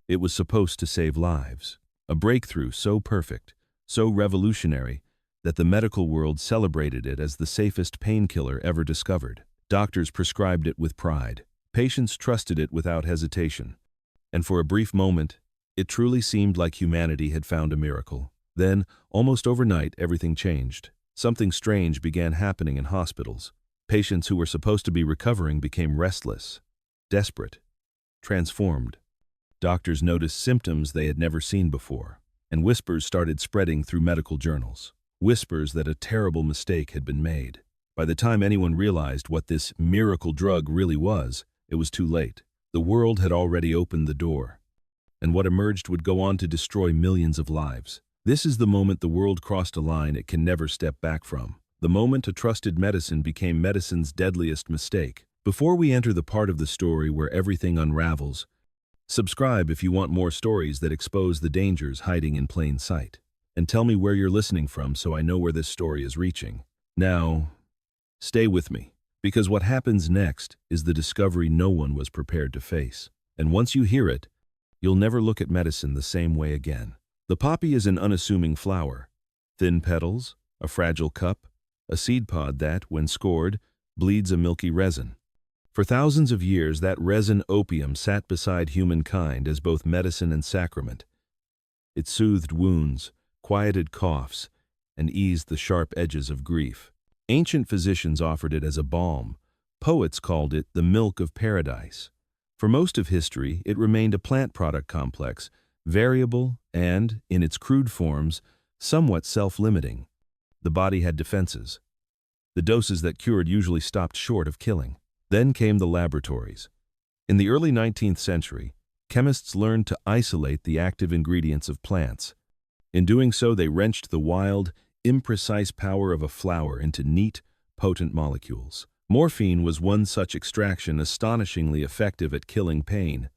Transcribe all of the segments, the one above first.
It was supposed to save lives. A breakthrough so perfect, so revolutionary, that the medical world celebrated it as the safest painkiller ever discovered. Doctors prescribed it with pride. Patients trusted it without hesitation. And for a brief moment, it truly seemed like humanity had found a miracle. Then, almost overnight, everything changed. Something strange began happening in hospitals. Patients who were supposed to be recovering became restless, desperate, transformed. Doctors noticed symptoms they had never seen before, and whispers started spreading through medical journals. Whispers that a terrible mistake had been made. By the time anyone realized what this miracle drug really was, it was too late. The world had already opened the door, and what emerged would go on to destroy millions of lives. This is the moment the world crossed a line it can never step back from. The moment a trusted medicine became medicine's deadliest mistake. Before we enter the part of the story where everything unravels, subscribe if you want more stories that expose the dangers hiding in plain sight. And tell me where you're listening from so I know where this story is reaching. Now, stay with me, because what happens next is the discovery no one was prepared to face. And once you hear it, you'll never look at medicine the same way again. The poppy is an unassuming flower. Thin petals, a fragile cup, a seed pod that, when scored, bleeds a milky resin. For thousands of years, that resin opium sat beside humankind as both medicine and sacrament. It soothed wounds, quieted coughs, and eased the sharp edges of grief. Ancient physicians offered it as a balm. Poets called it the milk of paradise. For most of history, it remained a plant product complex, variable and, in its crude forms, somewhat self-limiting. The body had defenses. The doses that cured usually stopped short of killing. Then came the laboratories. In the early 19th century, chemists learned to isolate the active ingredients of plants. In doing so, they wrenched the wild, imprecise power of a flower into neat, potent molecules. Morphine was one such extraction, astonishingly effective at killing pain,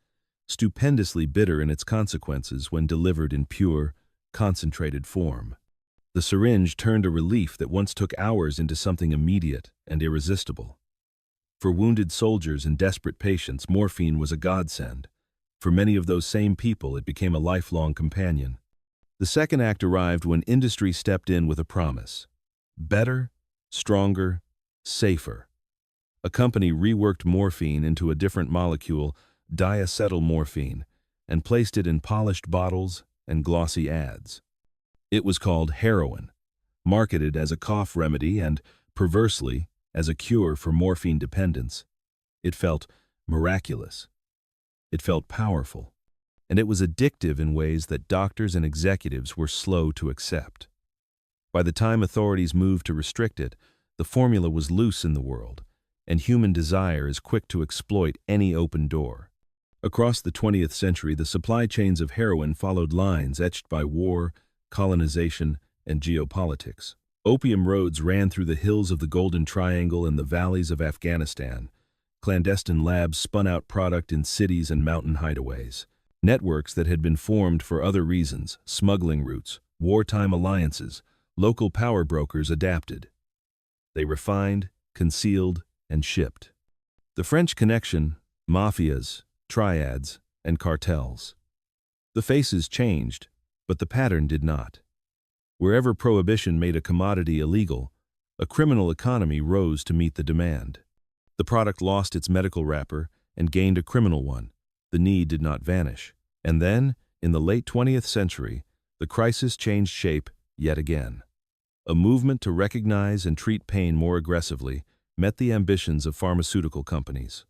stupendously bitter in its consequences when delivered in pure, concentrated form. The syringe turned a relief that once took hours into something immediate and irresistible. For wounded soldiers and desperate patients, morphine was a godsend. For many of those same people, it became a lifelong companion. The second act arrived when industry stepped in with a promise. Better, stronger, safer. A company reworked morphine into a different molecule, diacetylmorphine, and placed it in polished bottles and glossy ads. It was called Heroin, marketed as a cough remedy and, perversely, as a cure for morphine dependence. It felt miraculous. It felt powerful. And it was addictive in ways that doctors and executives were slow to accept. By the time authorities moved to restrict it, the formula was loose in the world, and human desire is quick to exploit any open door. Across the 20th century, the supply chains of heroin followed lines etched by war, colonization, and geopolitics. Opium roads ran through the hills of the Golden Triangle and the valleys of Afghanistan. Clandestine labs spun out product in cities and mountain hideaways. Networks that had been formed for other reasons, smuggling routes, wartime alliances, local power brokers adapted. They refined, concealed, and shipped. The French Connection, mafias, triads, and cartels. The faces changed, but the pattern did not. Wherever prohibition made a commodity illegal, a criminal economy rose to meet the demand. The product lost its medical wrapper and gained a criminal one. The need did not vanish. And then, in the late 20th century, the crisis changed shape yet again. A movement to recognize and treat pain more aggressively met the ambitions of pharmaceutical companies.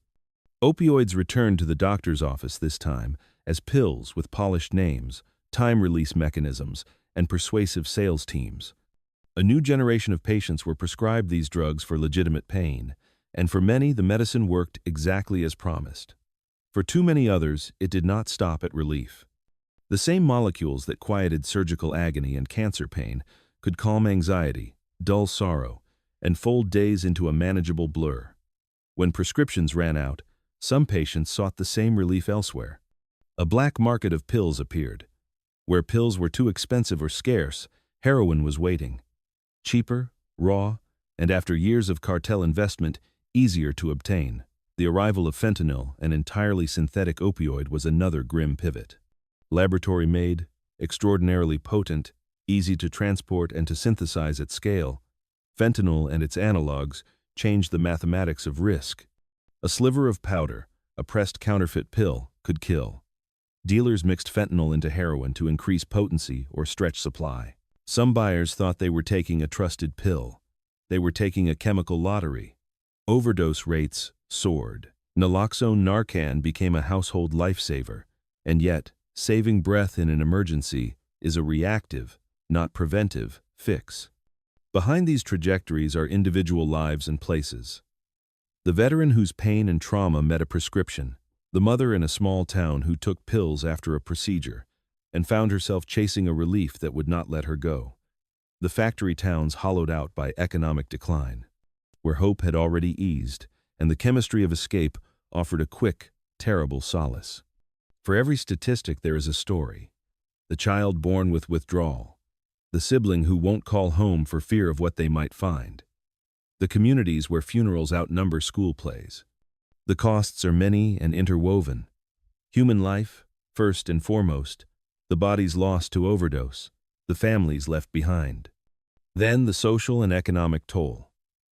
Opioids returned to the doctor's office this time as pills with polished names, time-release mechanisms, and persuasive sales teams. A new generation of patients were prescribed these drugs for legitimate pain, and for many the medicine worked exactly as promised. For too many others, it did not stop at relief. The same molecules that quieted surgical agony and cancer pain could calm anxiety, dull sorrow, and fold days into a manageable blur. When prescriptions ran out, some patients sought the same relief elsewhere. A black market of pills appeared. Where pills were too expensive or scarce, heroin was waiting. Cheaper, raw, and after years of cartel investment, easier to obtain. The arrival of fentanyl, an entirely synthetic opioid, was another grim pivot. Laboratory-made, extraordinarily potent, easy to transport and to synthesize at scale, fentanyl and its analogs changed the mathematics of risk. A sliver of powder, a pressed counterfeit pill, could kill. Dealers mixed fentanyl into heroin to increase potency or stretch supply. Some buyers thought they were taking a trusted pill. They were taking a chemical lottery. Overdose rates soared. Naloxone Narcan became a household lifesaver, and yet, saving breath in an emergency is a reactive, not preventive, fix. Behind these trajectories are individual lives and places. The veteran whose pain and trauma met a prescription, the mother in a small town who took pills after a procedure and found herself chasing a relief that would not let her go. The factory towns hollowed out by economic decline, where hope had already eased, and the chemistry of escape offered a quick, terrible solace. For every statistic there is a story. The child born with withdrawal, the sibling who won't call home for fear of what they might find, the communities where funerals outnumber school plays. The costs are many and interwoven. Human life, first and foremost, the bodies lost to overdose, the families left behind. Then the social and economic toll.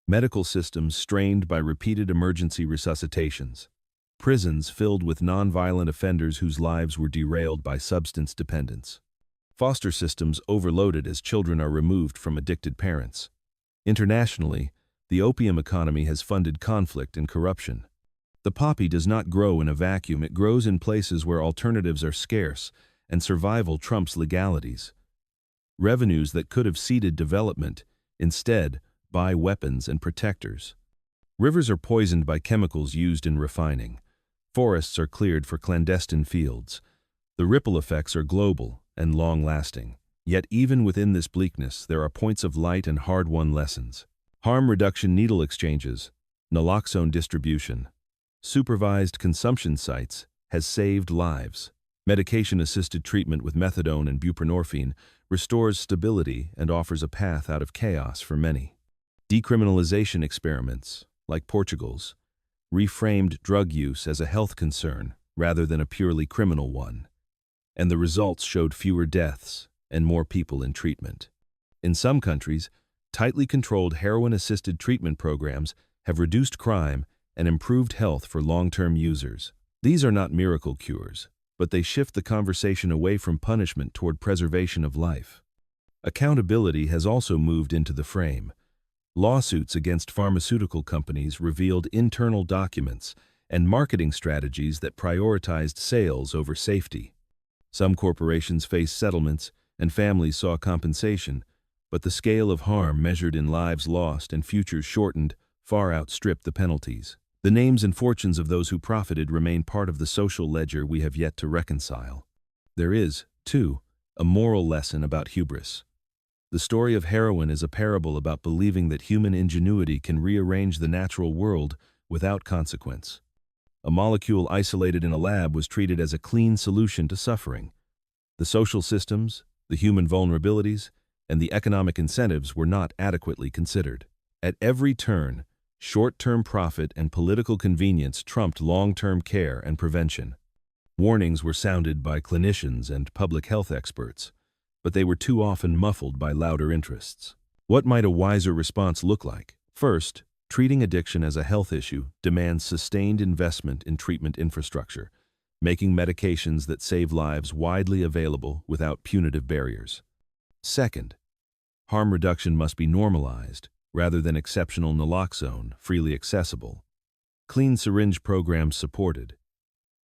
Medical systems strained by repeated emergency resuscitations. Prisons filled with nonviolent offenders whose lives were derailed by substance dependence. Foster systems overloaded as children are removed from addicted parents. Internationally, the opium economy has funded conflict and corruption. The poppy does not grow in a vacuum. It grows in places where alternatives are scarce and survival trumps legalities. Revenues that could have seeded development, instead, buy weapons and protectors. Rivers are poisoned by chemicals used in refining. Forests are cleared for clandestine fields. The ripple effects are global and long-lasting. Yet even within this bleakness, there are points of light and hard-won lessons. Harm reduction needle exchanges, naloxone distribution, supervised consumption sites has saved lives. Medication-assisted treatment with methadone and buprenorphine restores stability and offers a path out of chaos for many. Decriminalization experiments, like Portugal's, reframed drug use as a health concern rather than a purely criminal one, and the results showed fewer deaths and more people in treatment. In some countries, tightly controlled heroin-assisted treatment programs have reduced crime and improved health for long-term users. These are not miracle cures, but they shift the conversation away from punishment toward preservation of life. Accountability has also moved into the frame. Lawsuits against pharmaceutical companies revealed internal documents and marketing strategies that prioritized sales over safety. Some corporations faced settlements and families saw compensation, but the scale of harm measured in lives lost and futures shortened far outstripped the penalties. The names and fortunes of those who profited remain part of the social ledger we have yet to reconcile. There is, too, a moral lesson about hubris. The story of heroin is a parable about believing that human ingenuity can rearrange the natural world without consequence. A molecule isolated in a lab was treated as a clean solution to suffering. The social systems, the human vulnerabilities, and the economic incentives were not adequately considered. At every turn, short-term profit and political convenience trumped long-term care and prevention. Warnings were sounded by clinicians and public health experts, but they were too often muffled by louder interests. What might a wiser response look like? First, treating addiction as a health issue demands sustained investment in treatment infrastructure, making medications that save lives widely available without punitive barriers. Second, harm reduction must be normalized, rather than exceptional naloxone, freely accessible. Clean syringe programs supported.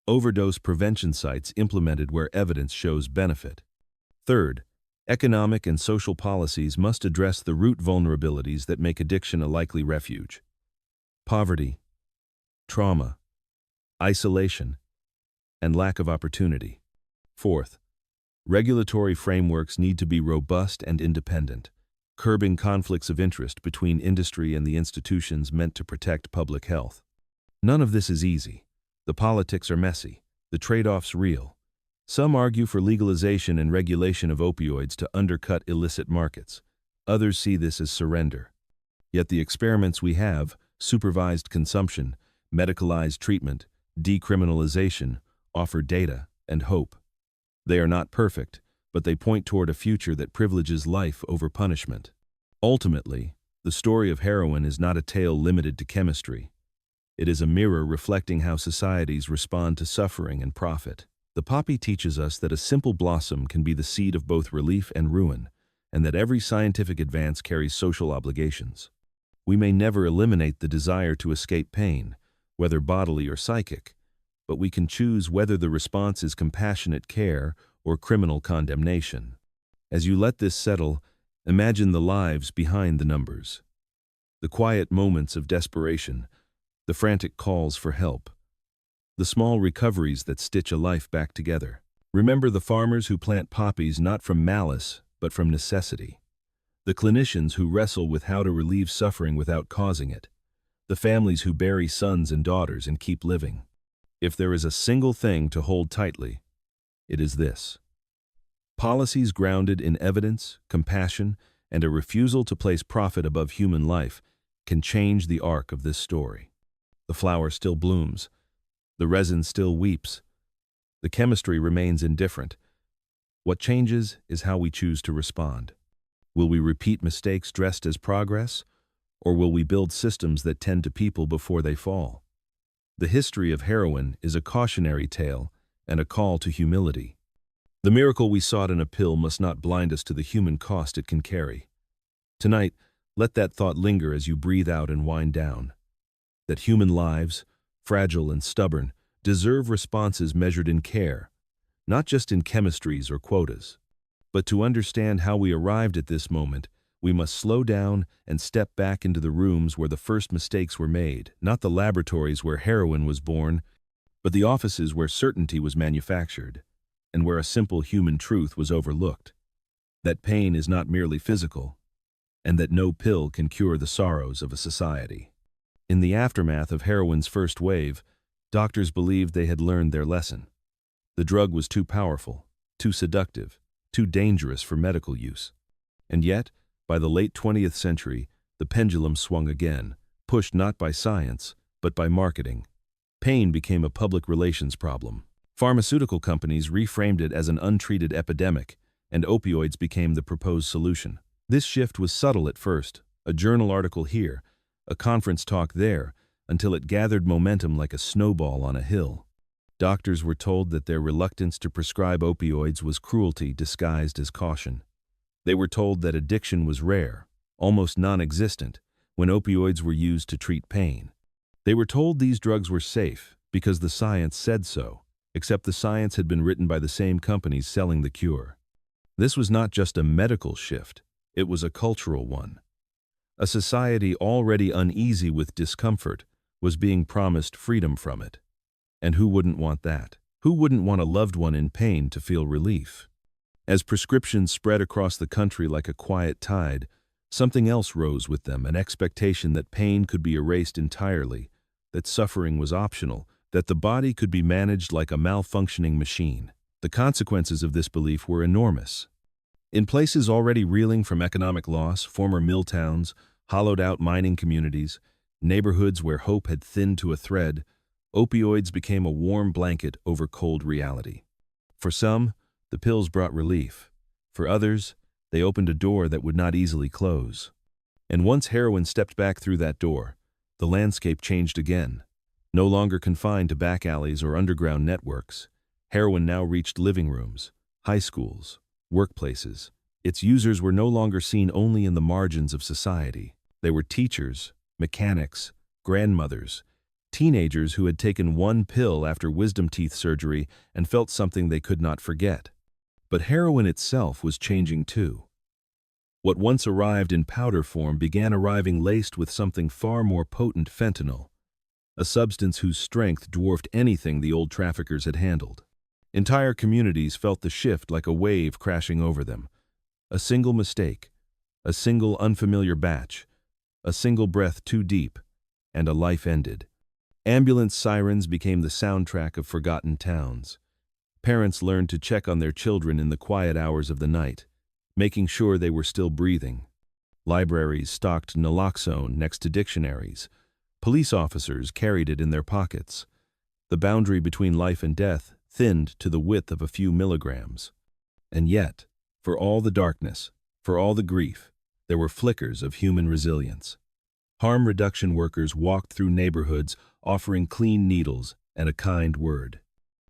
Overdose prevention sites implemented where evidence shows benefit. Third, economic and social policies must address the root vulnerabilities that make addiction a likely refuge. Poverty, trauma, isolation, and lack of opportunity. Fourth, regulatory frameworks need to be robust and independent, curbing conflicts of interest between industry and the institutions meant to protect public health. None of this is easy. The politics are messy, the trade-offs real. Some argue for legalization and regulation of opioids to undercut illicit markets. Others see this as surrender. Yet the experiments we have, supervised consumption, medicalized treatment, decriminalization, offer data and hope. They are not perfect, but they point toward a future that privileges life over punishment. Ultimately, the story of heroin is not a tale limited to chemistry. It is a mirror reflecting how societies respond to suffering and profit. The poppy teaches us that a simple blossom can be the seed of both relief and ruin, and that every scientific advance carries social obligations. We may never eliminate the desire to escape pain, whether bodily or psychic, but we can choose whether the response is compassionate care or criminal condemnation. As you let this settle, imagine the lives behind the numbers. The quiet moments of desperation, the frantic calls for help, the small recoveries that stitch a life back together. Remember the farmers who plant poppies not from malice, but from necessity. The clinicians who wrestle with how to relieve suffering without causing it. The families who bury sons and daughters and keep living. If there is a single thing to hold tightly, it is this. Policies grounded in evidence, compassion, and a refusal to place profit above human life can change the arc of this story. The flower still blooms. The resin still weeps. The chemistry remains indifferent. What changes is how we choose to respond. Will we repeat mistakes dressed as progress, or will we build systems that tend to people before they fall? The history of heroin is a cautionary tale and a call to humility. The miracle we sought in a pill must not blind us to the human cost it can carry. Tonight, let that thought linger as you breathe out and wind down. That human lives, fragile and stubborn, deserve responses measured in care, not just in chemistries or quotas. But to understand how we arrived at this moment, we must slow down and step back into the rooms where the first mistakes were made, not the laboratories where heroin was born, but the offices where certainty was manufactured, and where a simple human truth was overlooked. That pain is not merely physical, and that no pill can cure the sorrows of a society. In the aftermath of heroin's first wave, doctors believed they had learned their lesson. The drug was too powerful, too seductive, too dangerous for medical use. And yet, by the late 20th century, the pendulum swung again, pushed not by science, but by marketing. Pain became a public relations problem. Pharmaceutical companies reframed it as an untreated epidemic, and opioids became the proposed solution. This shift was subtle at first, a journal article here, a conference talk there, until it gathered momentum like a snowball on a hill. Doctors were told that their reluctance to prescribe opioids was cruelty disguised as caution. They were told that addiction was rare, almost non-existent, when opioids were used to treat pain. They were told these drugs were safe because the science said so, except the science had been written by the same companies selling the cure. This was not just a medical shift, it was a cultural one. A society already uneasy with discomfort was being promised freedom from it. And who wouldn't want that? Who wouldn't want a loved one in pain to feel relief? As prescriptions spread across the country like a quiet tide, something else rose with them, an expectation that pain could be erased entirely, that suffering was optional, that the body could be managed like a malfunctioning machine. The consequences of this belief were enormous. In places already reeling from economic loss, former mill towns, hollowed-out mining communities, neighborhoods where hope had thinned to a thread, opioids became a warm blanket over cold reality. For some, the pills brought relief. For others, they opened a door that would not easily close. And once heroin stepped back through that door, the landscape changed again. No longer confined to back alleys or underground networks, heroin now reached living rooms, high schools, workplaces. Its users were no longer seen only in the margins of society. They were teachers, mechanics, grandmothers, teenagers who had taken one pill after wisdom teeth surgery and felt something they could not forget. But heroin itself was changing too. What once arrived in powder form began arriving laced with something far more potent: fentanyl, a substance whose strength dwarfed anything the old traffickers had handled. Entire communities felt the shift like a wave crashing over them. A single mistake, a single unfamiliar batch, a single breath too deep, and a life ended. Ambulance sirens became the soundtrack of forgotten towns. Parents learned to check on their children in the quiet hours of the night, making sure they were still breathing. Libraries stocked naloxone next to dictionaries. Police officers carried it in their pockets. The boundary between life and death thinned to the width of a few milligrams. And yet, for all the darkness, for all the grief, there were flickers of human resilience. Harm reduction workers walked through neighborhoods offering clean needles and a kind word.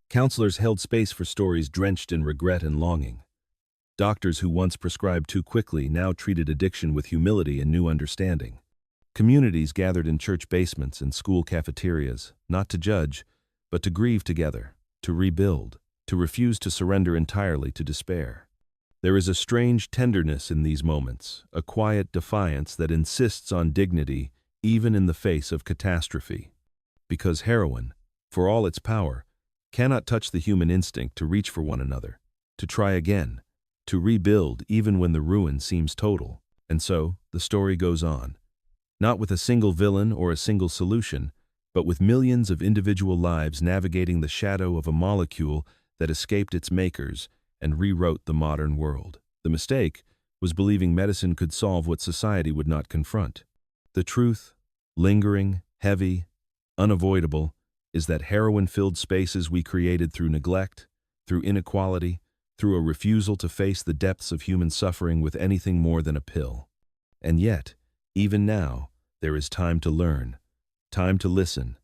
Counselors held space for stories drenched in regret and longing. Doctors who once prescribed too quickly now treated addiction with humility and new understanding. Communities gathered in church basements and school cafeterias, not to judge, but to grieve together, to rebuild, to refuse to surrender entirely to despair. There is a strange tenderness in these moments, a quiet defiance that insists on dignity even in the face of catastrophe. Because heroin, for all its power, cannot touch the human instinct to reach for one another, to try again, to rebuild even when the ruin seems total. And so, the story goes on. Not with a single villain or a single solution, but with millions of individual lives navigating the shadow of a molecule that escaped its makers and rewrote the modern world. The mistake was believing medicine could solve what society would not confront. The truth, lingering, heavy, unavoidable, is that heroin-filled spaces we created through neglect, through inequality, through a refusal to face the depths of human suffering with anything more than a pill. And yet, even now, there is time to learn, time to listen,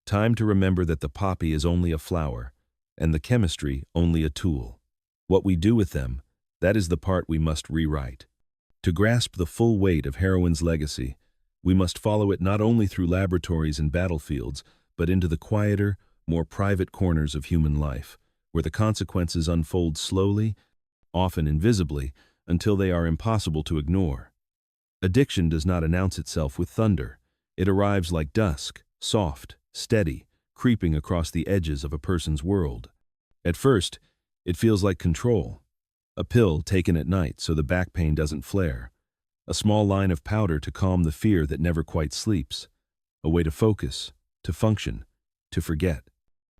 time to remember that the poppy is only a flower, and the chemistry only a tool. What we do with them, that is the part we must rewrite. To grasp the full weight of heroin's legacy, we must follow it not only through laboratories and battlefields, but into the quieter, more private corners of human life, where the consequences unfold slowly, often invisibly, until they are impossible to ignore. Addiction does not announce itself with thunder. It arrives like dusk, soft, steady, creeping across the edges of a person's world. At first, it feels like control. A pill taken at night so the back pain doesn't flare. A small line of powder to calm the fear that never quite sleeps. A way to focus, to function, to forget.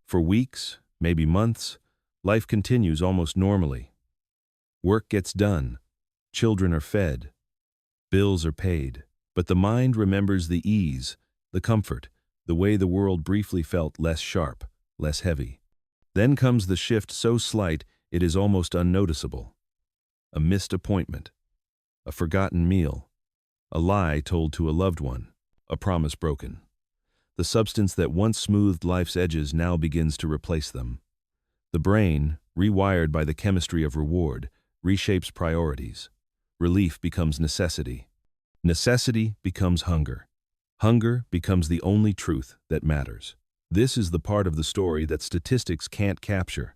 For weeks, maybe months, life continues almost normally. Work gets done. Children are fed. Bills are paid. But the mind remembers the ease, the comfort, the way the world briefly felt less sharp, less heavy. Then comes the shift so slight it is almost unnoticeable. A missed appointment. A forgotten meal. A lie told to a loved one. A promise broken. The substance that once smoothed life's edges now begins to replace them. The brain, rewired by the chemistry of reward, reshapes priorities. Relief becomes necessity. Necessity becomes hunger. Hunger becomes the only truth that matters. This is the part of the story that statistics can't capture.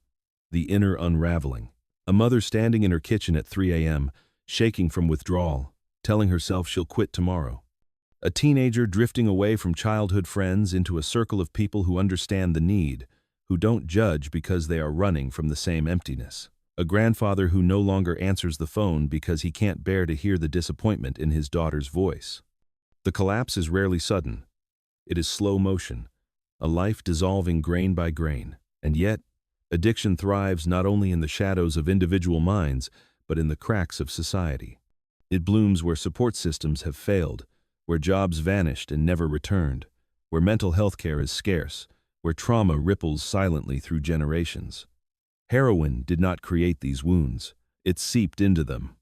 The inner unraveling. A mother standing in her kitchen at 3 a.m., shaking from withdrawal, telling herself she'll quit tomorrow. A teenager drifting away from childhood friends into a circle of people who understand the need, who don't judge because they are running from the same emptiness. A grandfather who no longer answers the phone because he can't bear to hear the disappointment in his daughter's voice. The collapse is rarely sudden. It is slow motion, a life dissolving grain by grain. And yet, addiction thrives not only in the shadows of individual minds, but in the cracks of society. It blooms where support systems have failed, where jobs vanished and never returned, where mental health care is scarce, where trauma ripples silently through generations. Heroin did not create these wounds, it seeped into them.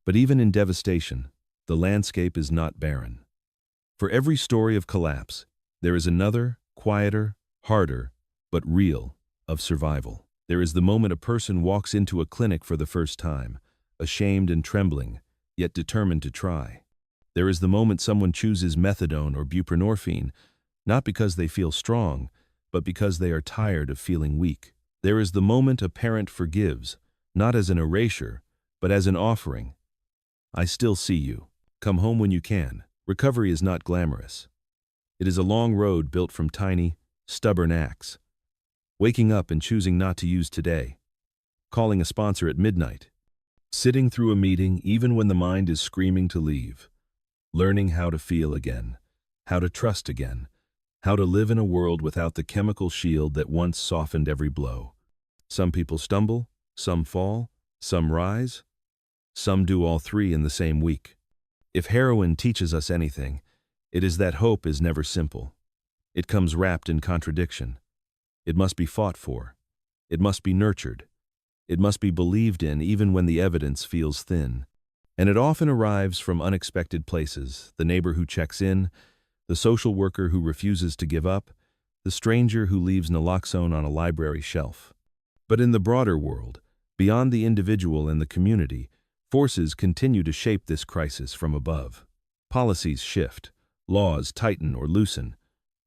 But even in devastation, the landscape is not barren. For every story of collapse, there is another, quieter, harder, but real, of survival. There is the moment a person walks into a clinic for the first time, ashamed and trembling, yet determined to try. There is the moment someone chooses methadone or buprenorphine, not because they feel strong, but because they are tired of feeling weak. There is the moment a parent forgives, not as an erasure, but as an offering. I still see you. Come home when you can. Recovery is not glamorous. It is a long road built from tiny, stubborn acts. Waking up and choosing not to use today. Calling a sponsor at midnight. Sitting through a meeting even when the mind is screaming to leave. Learning how to feel again, how to trust again, how to live in a world without the chemical shield that once softened every blow. Some people stumble, some fall, some rise, some do all three in the same week. If heroin teaches us anything, it is that hope is never simple. It comes wrapped in contradiction. It must be fought for. It must be nurtured. It must be believed in even when the evidence feels thin. And it often arrives from unexpected places: the neighbor who checks in, the social worker who refuses to give up, the stranger who leaves naloxone on a library shelf. But in the broader world, beyond the individual and the community, forces continue to shape this crisis from above. Policies shift, laws tighten or loosen,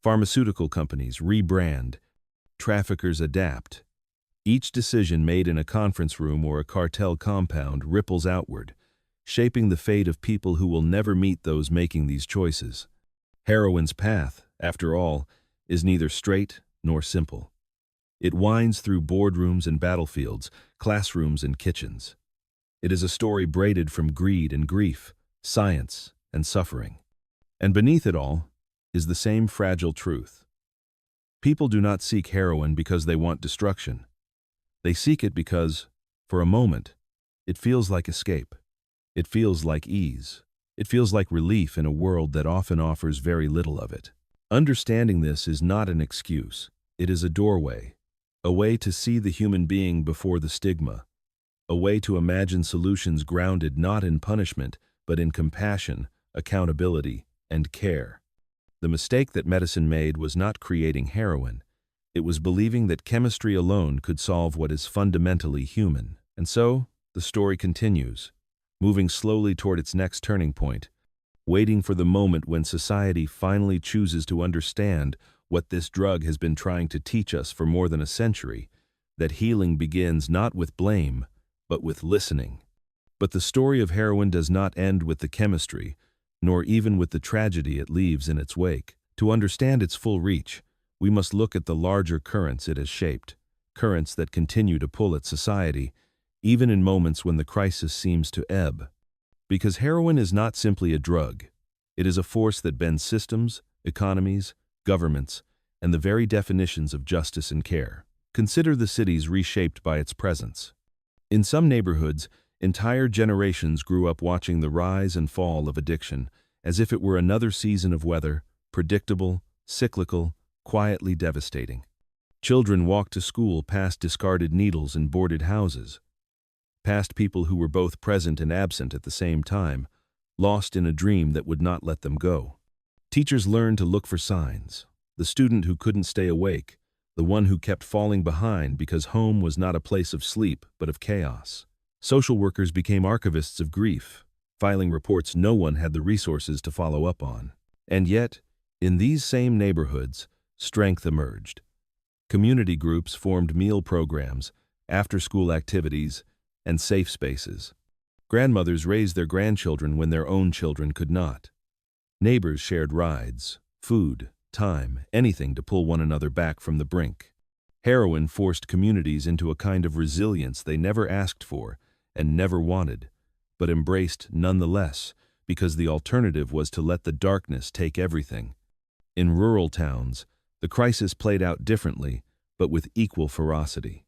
pharmaceutical companies rebrand, traffickers adapt. Each decision made in a conference room or a cartel compound ripples outward, shaping the fate of people who will never meet those making these choices. Heroin's path, after all, is neither straight nor simple. It winds through boardrooms and battlefields, classrooms and kitchens. It is a story braided from greed and grief, science and suffering. And beneath it all is the same fragile truth. People do not seek heroin because they want destruction. They seek it because, for a moment, it feels like escape. It feels like ease. It feels like relief in a world that often offers very little of it. Understanding this is not an excuse. It is a doorway, a way to see the human being before the stigma, a way to imagine solutions grounded not in punishment, but in compassion, accountability, and care. The mistake that medicine made was not creating heroin. It was believing that chemistry alone could solve what is fundamentally human. And so, the story continues, moving slowly toward its next turning point, waiting for the moment when society finally chooses to understand what this drug has been trying to teach us for more than a century, that healing begins not with blame, but with listening. But the story of heroin does not end with the chemistry, nor even with the tragedy it leaves in its wake. To understand its full reach, we must look at the larger currents it has shaped, currents that continue to pull at society, even in moments when the crisis seems to ebb. Because heroin is not simply a drug. It is a force that bends systems, economies, governments, and the very definitions of justice and care. Consider the cities reshaped by its presence. In some neighborhoods, entire generations grew up watching the rise and fall of addiction, as if it were another season of weather, predictable, cyclical, quietly devastating. Children walked to school past discarded needles in boarded houses, past people who were both present and absent at the same time, lost in a dream that would not let them go. Teachers learned to look for signs: the student who couldn't stay awake, the one who kept falling behind because home was not a place of sleep but of chaos. Social workers became archivists of grief, filing reports no one had the resources to follow up on. And yet, in these same neighborhoods, strength emerged. Community groups formed meal programs, after-school activities, and safe spaces. Grandmothers raised their grandchildren when their own children could not. Neighbors shared rides, food, time, anything to pull one another back from the brink. Heroin forced communities into a kind of resilience they never asked for and never wanted, but embraced nonetheless, because the alternative was to let the darkness take everything. In rural towns, the crisis played out differently, but with equal ferocity.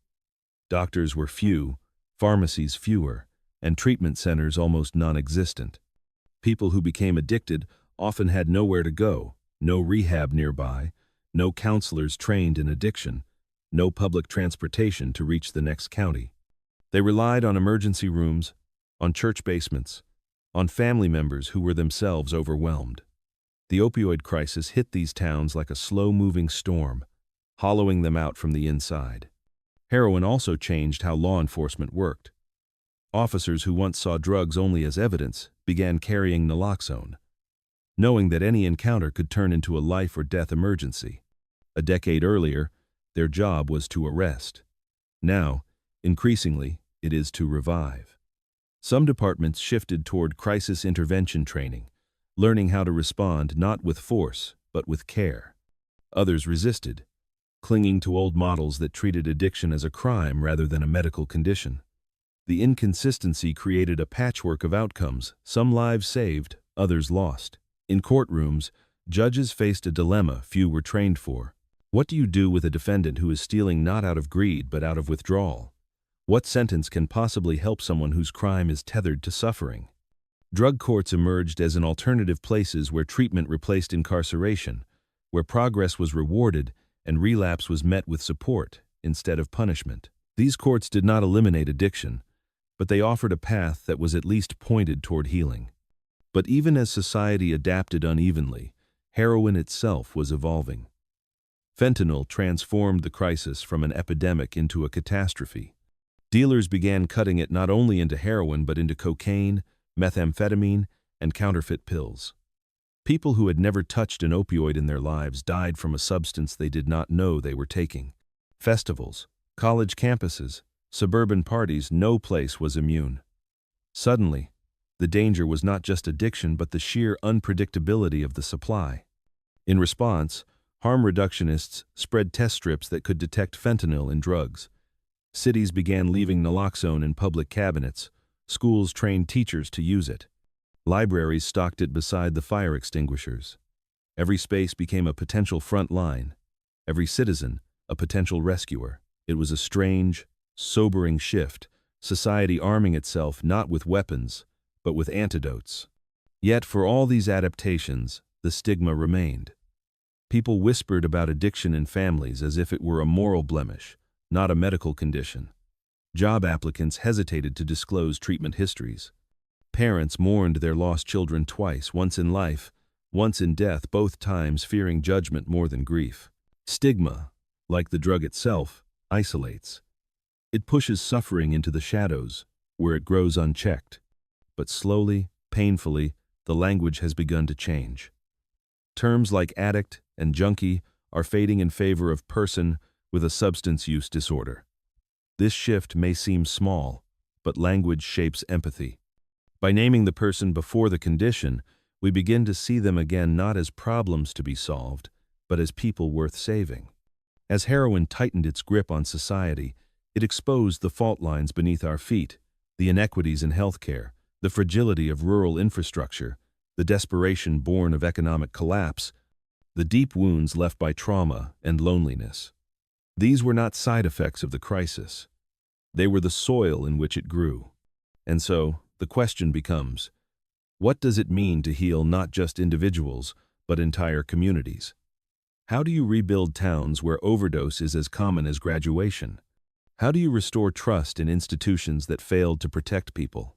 Doctors were few, pharmacies fewer, and treatment centers almost non-existent. People who became addicted often had nowhere to go, no rehab nearby, no counselors trained in addiction, no public transportation to reach the next county. They relied on emergency rooms, on church basements, on family members who were themselves overwhelmed. The opioid crisis hit these towns like a slow-moving storm, hollowing them out from the inside. Heroin also changed how law enforcement worked. Officers who once saw drugs only as evidence began carrying naloxone, knowing that any encounter could turn into a life or death emergency. A decade earlier, their job was to arrest. Now, increasingly, it is to revive. Some departments shifted toward crisis intervention training, learning how to respond not with force, but with care. Others resisted, clinging to old models that treated addiction as a crime rather than a medical condition. The inconsistency created a patchwork of outcomes: some lives saved, others lost. In courtrooms, judges faced a dilemma few were trained for. What do you do with a defendant who is stealing not out of greed but out of withdrawal? What sentence can possibly help someone whose crime is tethered to suffering? Drug courts emerged as an alternative, places where treatment replaced incarceration, where progress was rewarded and relapse was met with support, instead of punishment. These courts did not eliminate addiction, but they offered a path that was at least pointed toward healing. But even as society adapted unevenly, heroin itself was evolving. Fentanyl transformed the crisis from an epidemic into a catastrophe. Dealers began cutting it not only into heroin but into cocaine, methamphetamine, and counterfeit pills. People who had never touched an opioid in their lives died from a substance they did not know they were taking. Festivals, college campuses, suburban parties, no place was immune. Suddenly, the danger was not just addiction but the sheer unpredictability of the supply. In response, harm reductionists spread test strips that could detect fentanyl in drugs. Cities began leaving naloxone in public cabinets. Schools trained teachers to use it. Libraries stocked it beside the fire extinguishers. Every space became a potential front line. Every citizen, a potential rescuer. It was a strange, sobering shift, society arming itself not with weapons, but with antidotes. Yet for all these adaptations, the stigma remained. People whispered about addiction in families as if it were a moral blemish, not a medical condition. Job applicants hesitated to disclose treatment histories. Parents mourned their lost children twice, once in life, once in death, both times fearing judgment more than grief. Stigma, like the drug itself, isolates. It pushes suffering into the shadows, where it grows unchecked. But slowly, painfully, the language has begun to change. Terms like addict and junkie are fading in favor of person with a substance use disorder. This shift may seem small, but language shapes empathy. By naming the person before the condition, we begin to see them again not as problems to be solved, but as people worth saving. As heroin tightened its grip on society, it exposed the fault lines beneath our feet, the inequities in healthcare, the fragility of rural infrastructure, the desperation born of economic collapse, the deep wounds left by trauma and loneliness. These were not side effects of the crisis. They were the soil in which it grew. And so, the question becomes, what does it mean to heal not just individuals, but entire communities? How do you rebuild towns where overdose is as common as graduation? How do you restore trust in institutions that failed to protect people?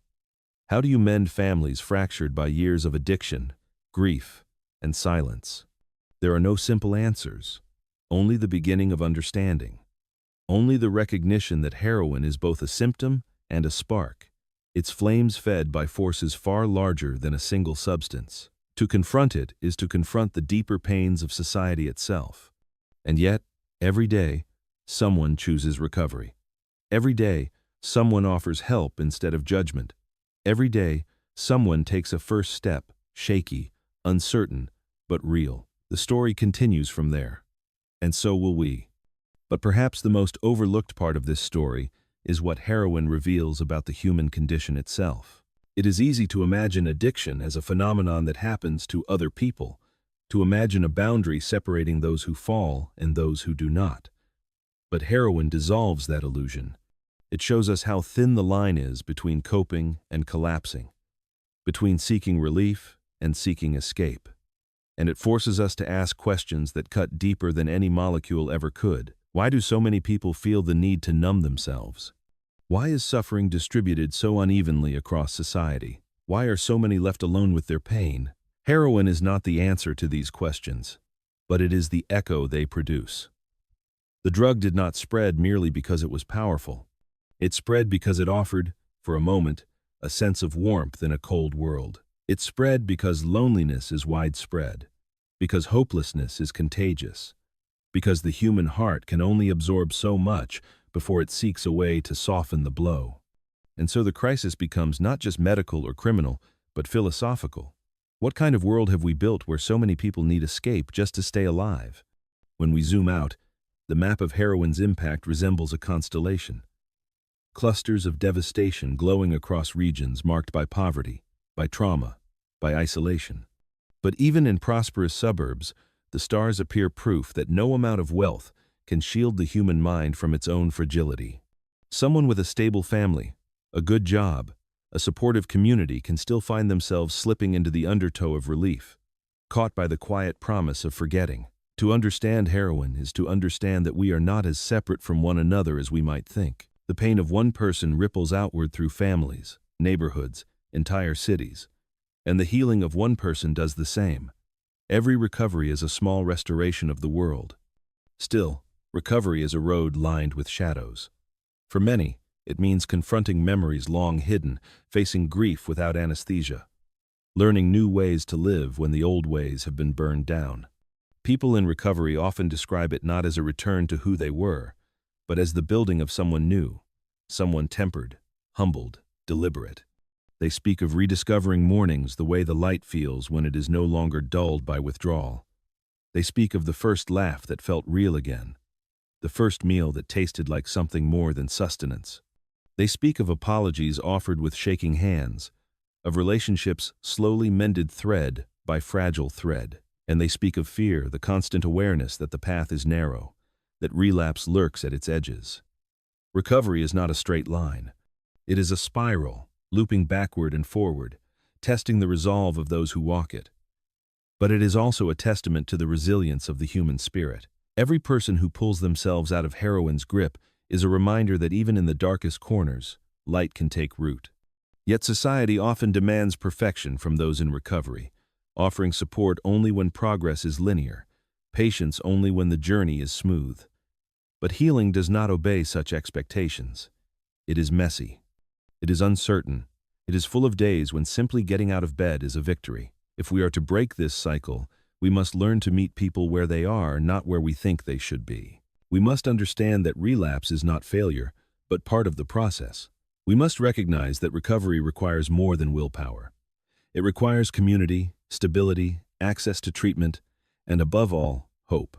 How do you mend families fractured by years of addiction, grief, and silence? There are no simple answers, only the beginning of understanding. Only the recognition that heroin is both a symptom and a spark, its flames fed by forces far larger than a single substance. To confront it is to confront the deeper pains of society itself. And yet, every day, someone chooses recovery. Every day, someone offers help instead of judgment. Every day, someone takes a first step, shaky, uncertain, but real. The story continues from there. And so will we. But perhaps the most overlooked part of this story is what heroin reveals about the human condition itself. It is easy to imagine addiction as a phenomenon that happens to other people, to imagine a boundary separating those who fall and those who do not. But heroin dissolves that illusion. It shows us how thin the line is between coping and collapsing, between seeking relief and seeking escape. And it forces us to ask questions that cut deeper than any molecule ever could. Why do so many people feel the need to numb themselves? Why is suffering distributed so unevenly across society? Why are so many left alone with their pain? Heroin is not the answer to these questions, but it is the echo they produce. The drug did not spread merely because it was powerful. It spread because it offered, for a moment, a sense of warmth in a cold world. It spread because loneliness is widespread, because hopelessness is contagious, because the human heart can only absorb so much before it seeks a way to soften the blow. And so the crisis becomes not just medical or criminal, but philosophical. What kind of world have we built where so many people need escape just to stay alive? When we zoom out, the map of heroin's impact resembles a constellation. Clusters of devastation glowing across regions marked by poverty, by trauma, by isolation. But even in prosperous suburbs, the stars appear proof that no amount of wealth can shield the human mind from its own fragility. Someone with a stable family, a good job, a supportive community can still find themselves slipping into the undertow of relief, caught by the quiet promise of forgetting. To understand heroin is to understand that we are not as separate from one another as we might think. The pain of one person ripples outward through families, neighborhoods, entire cities, and the healing of one person does the same. Every recovery is a small restoration of the world. Still, recovery is a road lined with shadows. For many, it means confronting memories long hidden, facing grief without anesthesia, learning new ways to live when the old ways have been burned down. People in recovery often describe it not as a return to who they were, but as the building of someone new, someone tempered, humbled, deliberate. They speak of rediscovering mornings the way the light feels when it is no longer dulled by withdrawal. They speak of the first laugh that felt real again, the first meal that tasted like something more than sustenance. They speak of apologies offered with shaking hands, of relationships slowly mended thread by fragile thread. And they speak of fear, the constant awareness that the path is narrow, that relapse lurks at its edges. Recovery is not a straight line. It is a spiral, looping backward and forward, testing the resolve of those who walk it. But it is also a testament to the resilience of the human spirit. Every person who pulls themselves out of heroin's grip is a reminder that even in the darkest corners, light can take root. Yet society often demands perfection from those in recovery, offering support only when progress is linear, patience only when the journey is smooth. But healing does not obey such expectations. It is messy. It is uncertain. It is full of days when simply getting out of bed is a victory. If we are to break this cycle, we must learn to meet people where they are, not where we think they should be. We must understand that relapse is not failure, but part of the process. We must recognize that recovery requires more than willpower. It requires community, stability, access to treatment, and above all, hope.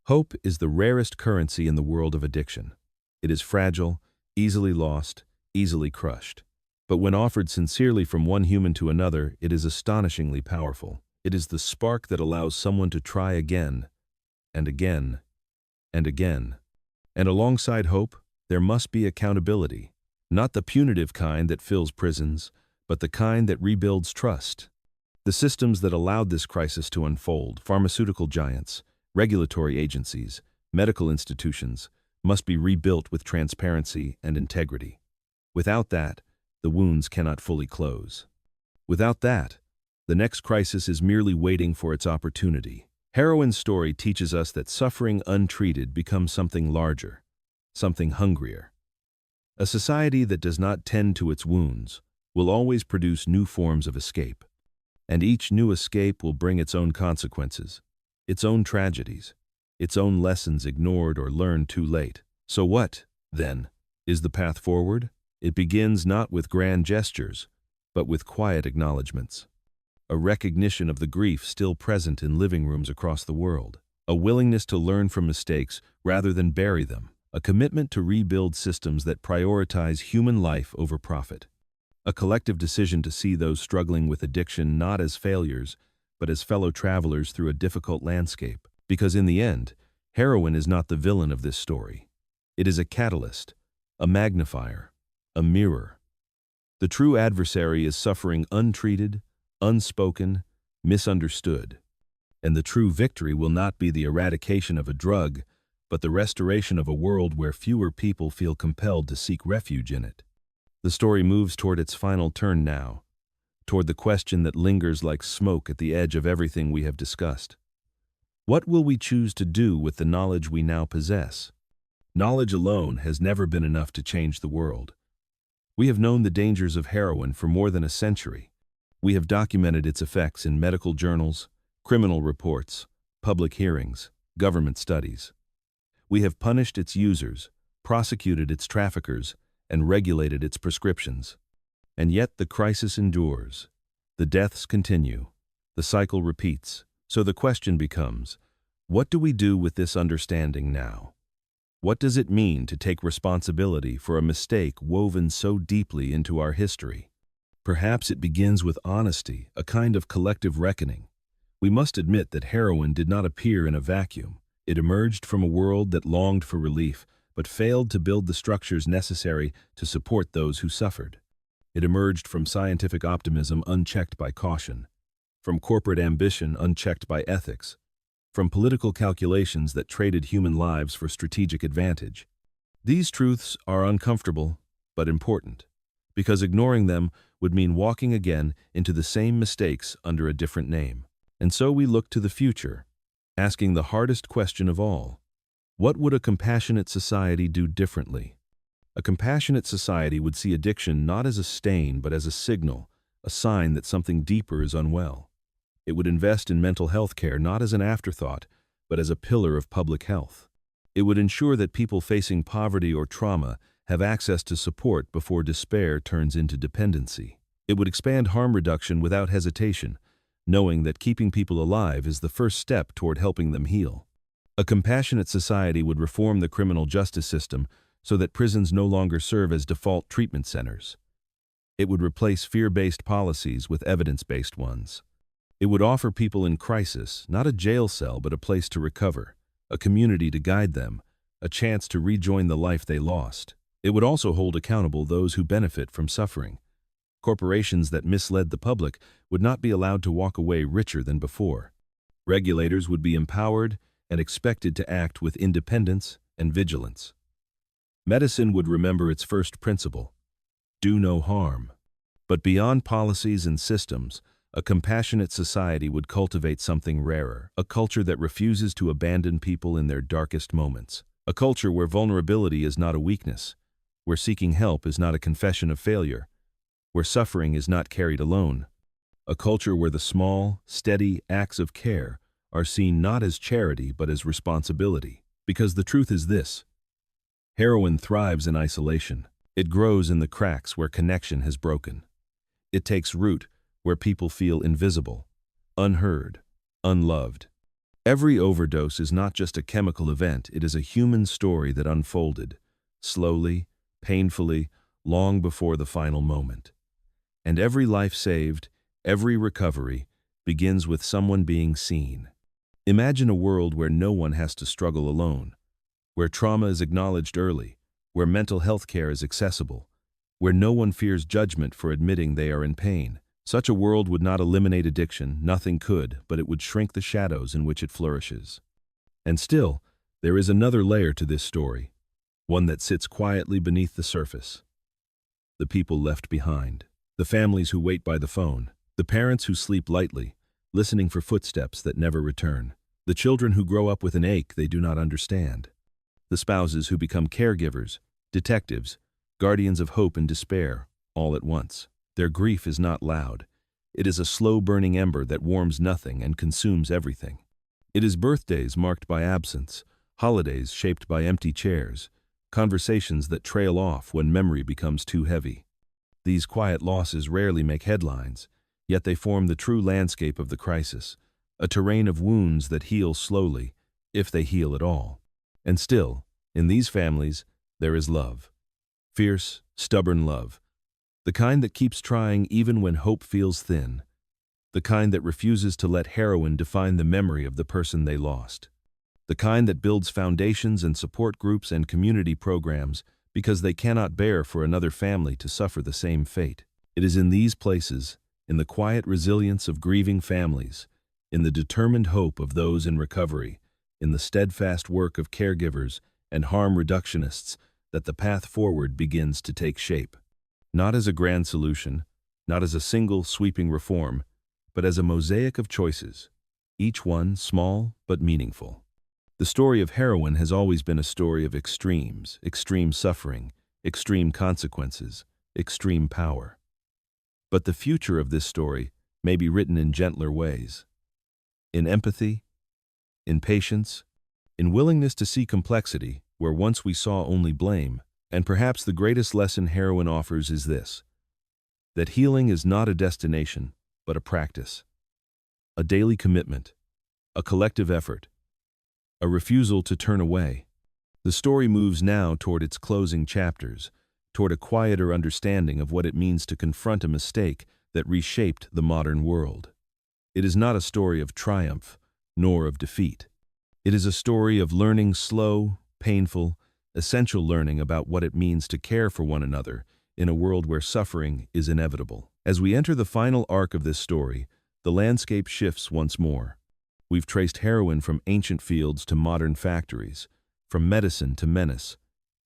Hope is the rarest currency in the world of addiction. It is fragile, easily lost, easily crushed. But when offered sincerely from one human to another, it is astonishingly powerful. It is the spark that allows someone to try again, and again, and again. And alongside hope, there must be accountability. Not the punitive kind that fills prisons, but the kind that rebuilds trust. The systems that allowed this crisis to unfold, pharmaceutical giants, regulatory agencies, medical institutions, must be rebuilt with transparency and integrity. Without that, the wounds cannot fully close. Without that, the next crisis is merely waiting for its opportunity. Heroin's story teaches us that suffering untreated becomes something larger, something hungrier. A society that does not tend to its wounds will always produce new forms of escape. And each new escape will bring its own consequences, its own tragedies, its own lessons ignored or learned too late. So what, then, is the path forward? It begins not with grand gestures, but with quiet acknowledgments. A recognition of the grief still present in living rooms across the world. A willingness to learn from mistakes rather than bury them. A commitment to rebuild systems that prioritize human life over profit. A collective decision to see those struggling with addiction not as failures, but as fellow travelers through a difficult landscape. Because in the end, heroin is not the villain of this story. It is a catalyst, a magnifier, a mirror. The true adversary is suffering untreated, unspoken, misunderstood. And the true victory will not be the eradication of a drug, but the restoration of a world where fewer people feel compelled to seek refuge in it. The story moves toward its final turn now, toward the question that lingers like smoke at the edge of everything we have discussed. What will we choose to do with the knowledge we now possess? Knowledge alone has never been enough to change the world. We have known the dangers of heroin for more than a century. We have documented its effects in medical journals, criminal reports, public hearings, government studies. We have punished its users, prosecuted its traffickers, and regulated its prescriptions. And yet the crisis endures. The deaths continue. The cycle repeats. So the question becomes, what do we do with this understanding now? What does it mean to take responsibility for a mistake woven so deeply into our history? Perhaps it begins with honesty, a kind of collective reckoning. We must admit that heroin did not appear in a vacuum. It emerged from a world that longed for relief, but failed to build the structures necessary to support those who suffered. It emerged from scientific optimism unchecked by caution, from corporate ambition unchecked by ethics, from political calculations that traded human lives for strategic advantage. These truths are uncomfortable, but important, because ignoring them would mean walking again into the same mistakes under a different name. And so we look to the future, asking the hardest question of all: what would a compassionate society do differently? A compassionate society would see addiction not as a stain but as a signal, a sign that something deeper is unwell. It would invest in mental health care not as an afterthought, but as a pillar of public health. It would ensure that people facing poverty or trauma have access to support before despair turns into dependency. It would expand harm reduction without hesitation, knowing that keeping people alive is the first step toward helping them heal. A compassionate society would reform the criminal justice system so that prisons no longer serve as default treatment centers. It would replace fear-based policies with evidence-based ones. It would offer people in crisis not a jail cell but a place to recover, a community to guide them, a chance to rejoin the life they lost. It would also hold accountable those who benefit from suffering. Corporations that misled the public would not be allowed to walk away richer than before. Regulators would be empowered and expected to act with independence and vigilance. Medicine would remember its first principle: do no harm. But beyond policies and systems, a compassionate society would cultivate something rarer, a culture that refuses to abandon people in their darkest moments. A culture where vulnerability is not a weakness, where seeking help is not a confession of failure, where suffering is not carried alone. A culture where the small, steady acts of care are seen not as charity but as responsibility. Because the truth is this: heroin thrives in isolation. It grows in the cracks where connection has broken. It takes root where people feel invisible, unheard, unloved. Every overdose is not just a chemical event, it is a human story that unfolded, slowly, painfully, long before the final moment. And every life saved, every recovery, begins with someone being seen. Imagine a world where no one has to struggle alone, where trauma is acknowledged early, where mental health care is accessible, where no one fears judgment for admitting they are in pain. Such a world would not eliminate addiction, nothing could, but it would shrink the shadows in which it flourishes. And still, there is another layer to this story, one that sits quietly beneath the surface. The people left behind, the families who wait by the phone, the parents who sleep lightly, listening for footsteps that never return, the children who grow up with an ache they do not understand, the spouses who become caregivers, detectives, guardians of hope and despair, all at once. Their grief is not loud. It is a slow-burning ember that warms nothing and consumes everything. It is birthdays marked by absence, holidays shaped by empty chairs, conversations that trail off when memory becomes too heavy. These quiet losses rarely make headlines, yet they form the true landscape of the crisis, a terrain of wounds that heal slowly, if they heal at all. And still, in these families, there is love. Fierce, stubborn love. The kind that keeps trying even when hope feels thin. The kind that refuses to let heroin define the memory of the person they lost. The kind that builds foundations and support groups and community programs because they cannot bear for another family to suffer the same fate. It is in these places, in the quiet resilience of grieving families, in the determined hope of those in recovery, in the steadfast work of caregivers and harm reductionists, that the path forward begins to take shape. Not as a grand solution, not as a single sweeping reform, but as a mosaic of choices, each one small but meaningful. The story of heroin has always been a story of extremes, extreme suffering, extreme consequences, extreme power. But the future of this story may be written in gentler ways. In empathy, in patience, in willingness to see complexity where once we saw only blame. And perhaps the greatest lesson heroin offers is this: that healing is not a destination, but a practice, a daily commitment, a collective effort, a refusal to turn away. The story moves now toward its closing chapters, toward a quieter understanding of what it means to confront a mistake that reshaped the modern world. It is not a story of triumph, nor of defeat. It is a story of learning, slow, painful, essential learning about what it means to care for one another in a world where suffering is inevitable. As we enter the final arc of this story, the landscape shifts once more. We've traced heroin from ancient fields to modern factories, from medicine to menace,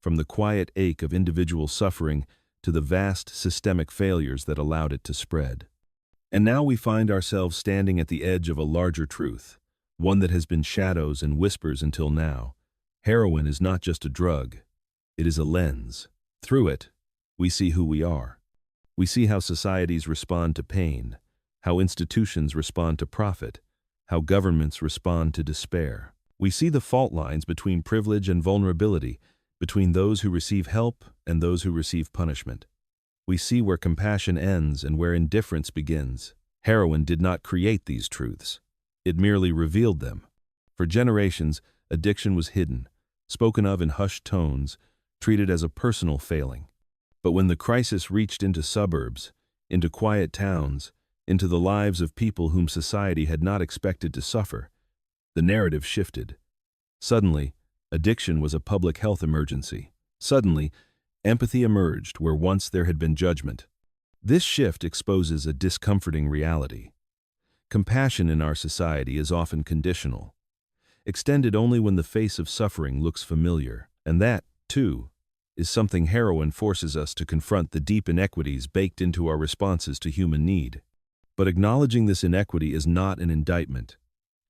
from the quiet ache of individual suffering to the vast systemic failures that allowed it to spread. And now we find ourselves standing at the edge of a larger truth, one that has been shadows and whispers until now. Heroin is not just a drug, it is a lens. Through it, we see who we are. We see how societies respond to pain, how institutions respond to profit, how governments respond to despair. We see the fault lines between privilege and vulnerability, between those who receive help and those who receive punishment. We see where compassion ends and where indifference begins. Heroin did not create these truths. It merely revealed them. For generations, addiction was hidden, spoken of in hushed tones, treated as a personal failing. But when the crisis reached into suburbs, into quiet towns, into the lives of people whom society had not expected to suffer, the narrative shifted. Suddenly, addiction was a public health emergency. Suddenly, empathy emerged where once there had been judgment. This shift exposes a discomforting reality. Compassion in our society is often conditional, extended only when the face of suffering looks familiar. And that, too, is something heroin forces us to confront: the deep inequities baked into our responses to human need. But acknowledging this inequity is not an indictment.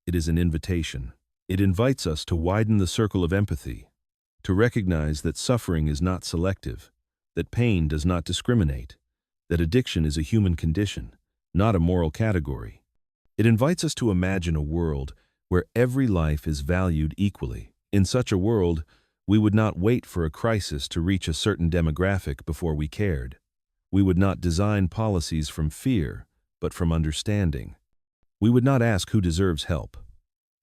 It is an invitation. It invites us to widen the circle of empathy, to recognize that suffering is not selective, that pain does not discriminate, that addiction is a human condition, not a moral category. It invites us to imagine a world where every life is valued equally. In such a world, we would not wait for a crisis to reach a certain demographic before we cared. We would not design policies from fear, but from understanding. We would not ask who deserves help.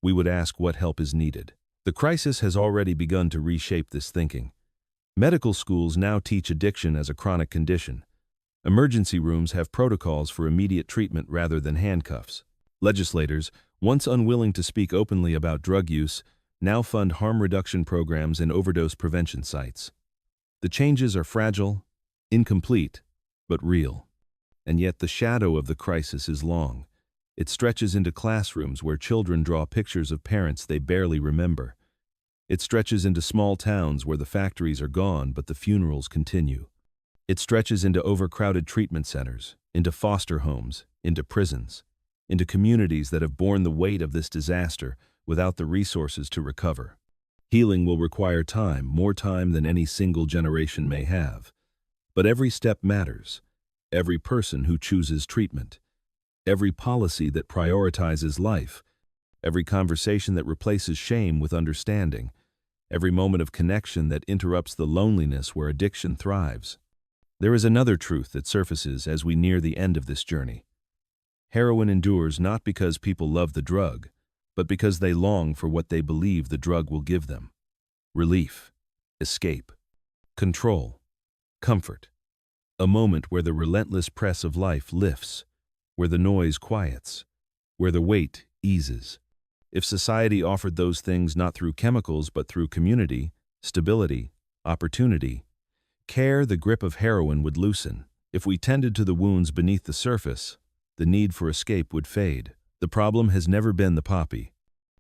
We would ask what help is needed. The crisis has already begun to reshape this thinking. Medical schools now teach addiction as a chronic condition. Emergency rooms have protocols for immediate treatment rather than handcuffs. Legislators, once unwilling to speak openly about drug use, now fund harm reduction programs and overdose prevention sites. The changes are fragile, incomplete, but real. And yet the shadow of the crisis is long. It stretches into classrooms where children draw pictures of parents they barely remember. It stretches into small towns where the factories are gone but the funerals continue. It stretches into overcrowded treatment centers, into foster homes, into prisons, into communities that have borne the weight of this disaster without the resources to recover. Healing will require time, more time than any single generation may have. But every step matters. Every person who chooses treatment, every policy that prioritizes life, every conversation that replaces shame with understanding, every moment of connection that interrupts the loneliness where addiction thrives. There is another truth that surfaces as we near the end of this journey. Heroin endures not because people love the drug, but because they long for what they believe the drug will give them: relief, escape, control, comfort. A moment where the relentless press of life lifts, where the noise quiets, where the weight eases. If society offered those things not through chemicals but through community, stability, opportunity, care, the grip of heroin would loosen. If we tended to the wounds beneath the surface, the need for escape would fade. The problem has never been the poppy.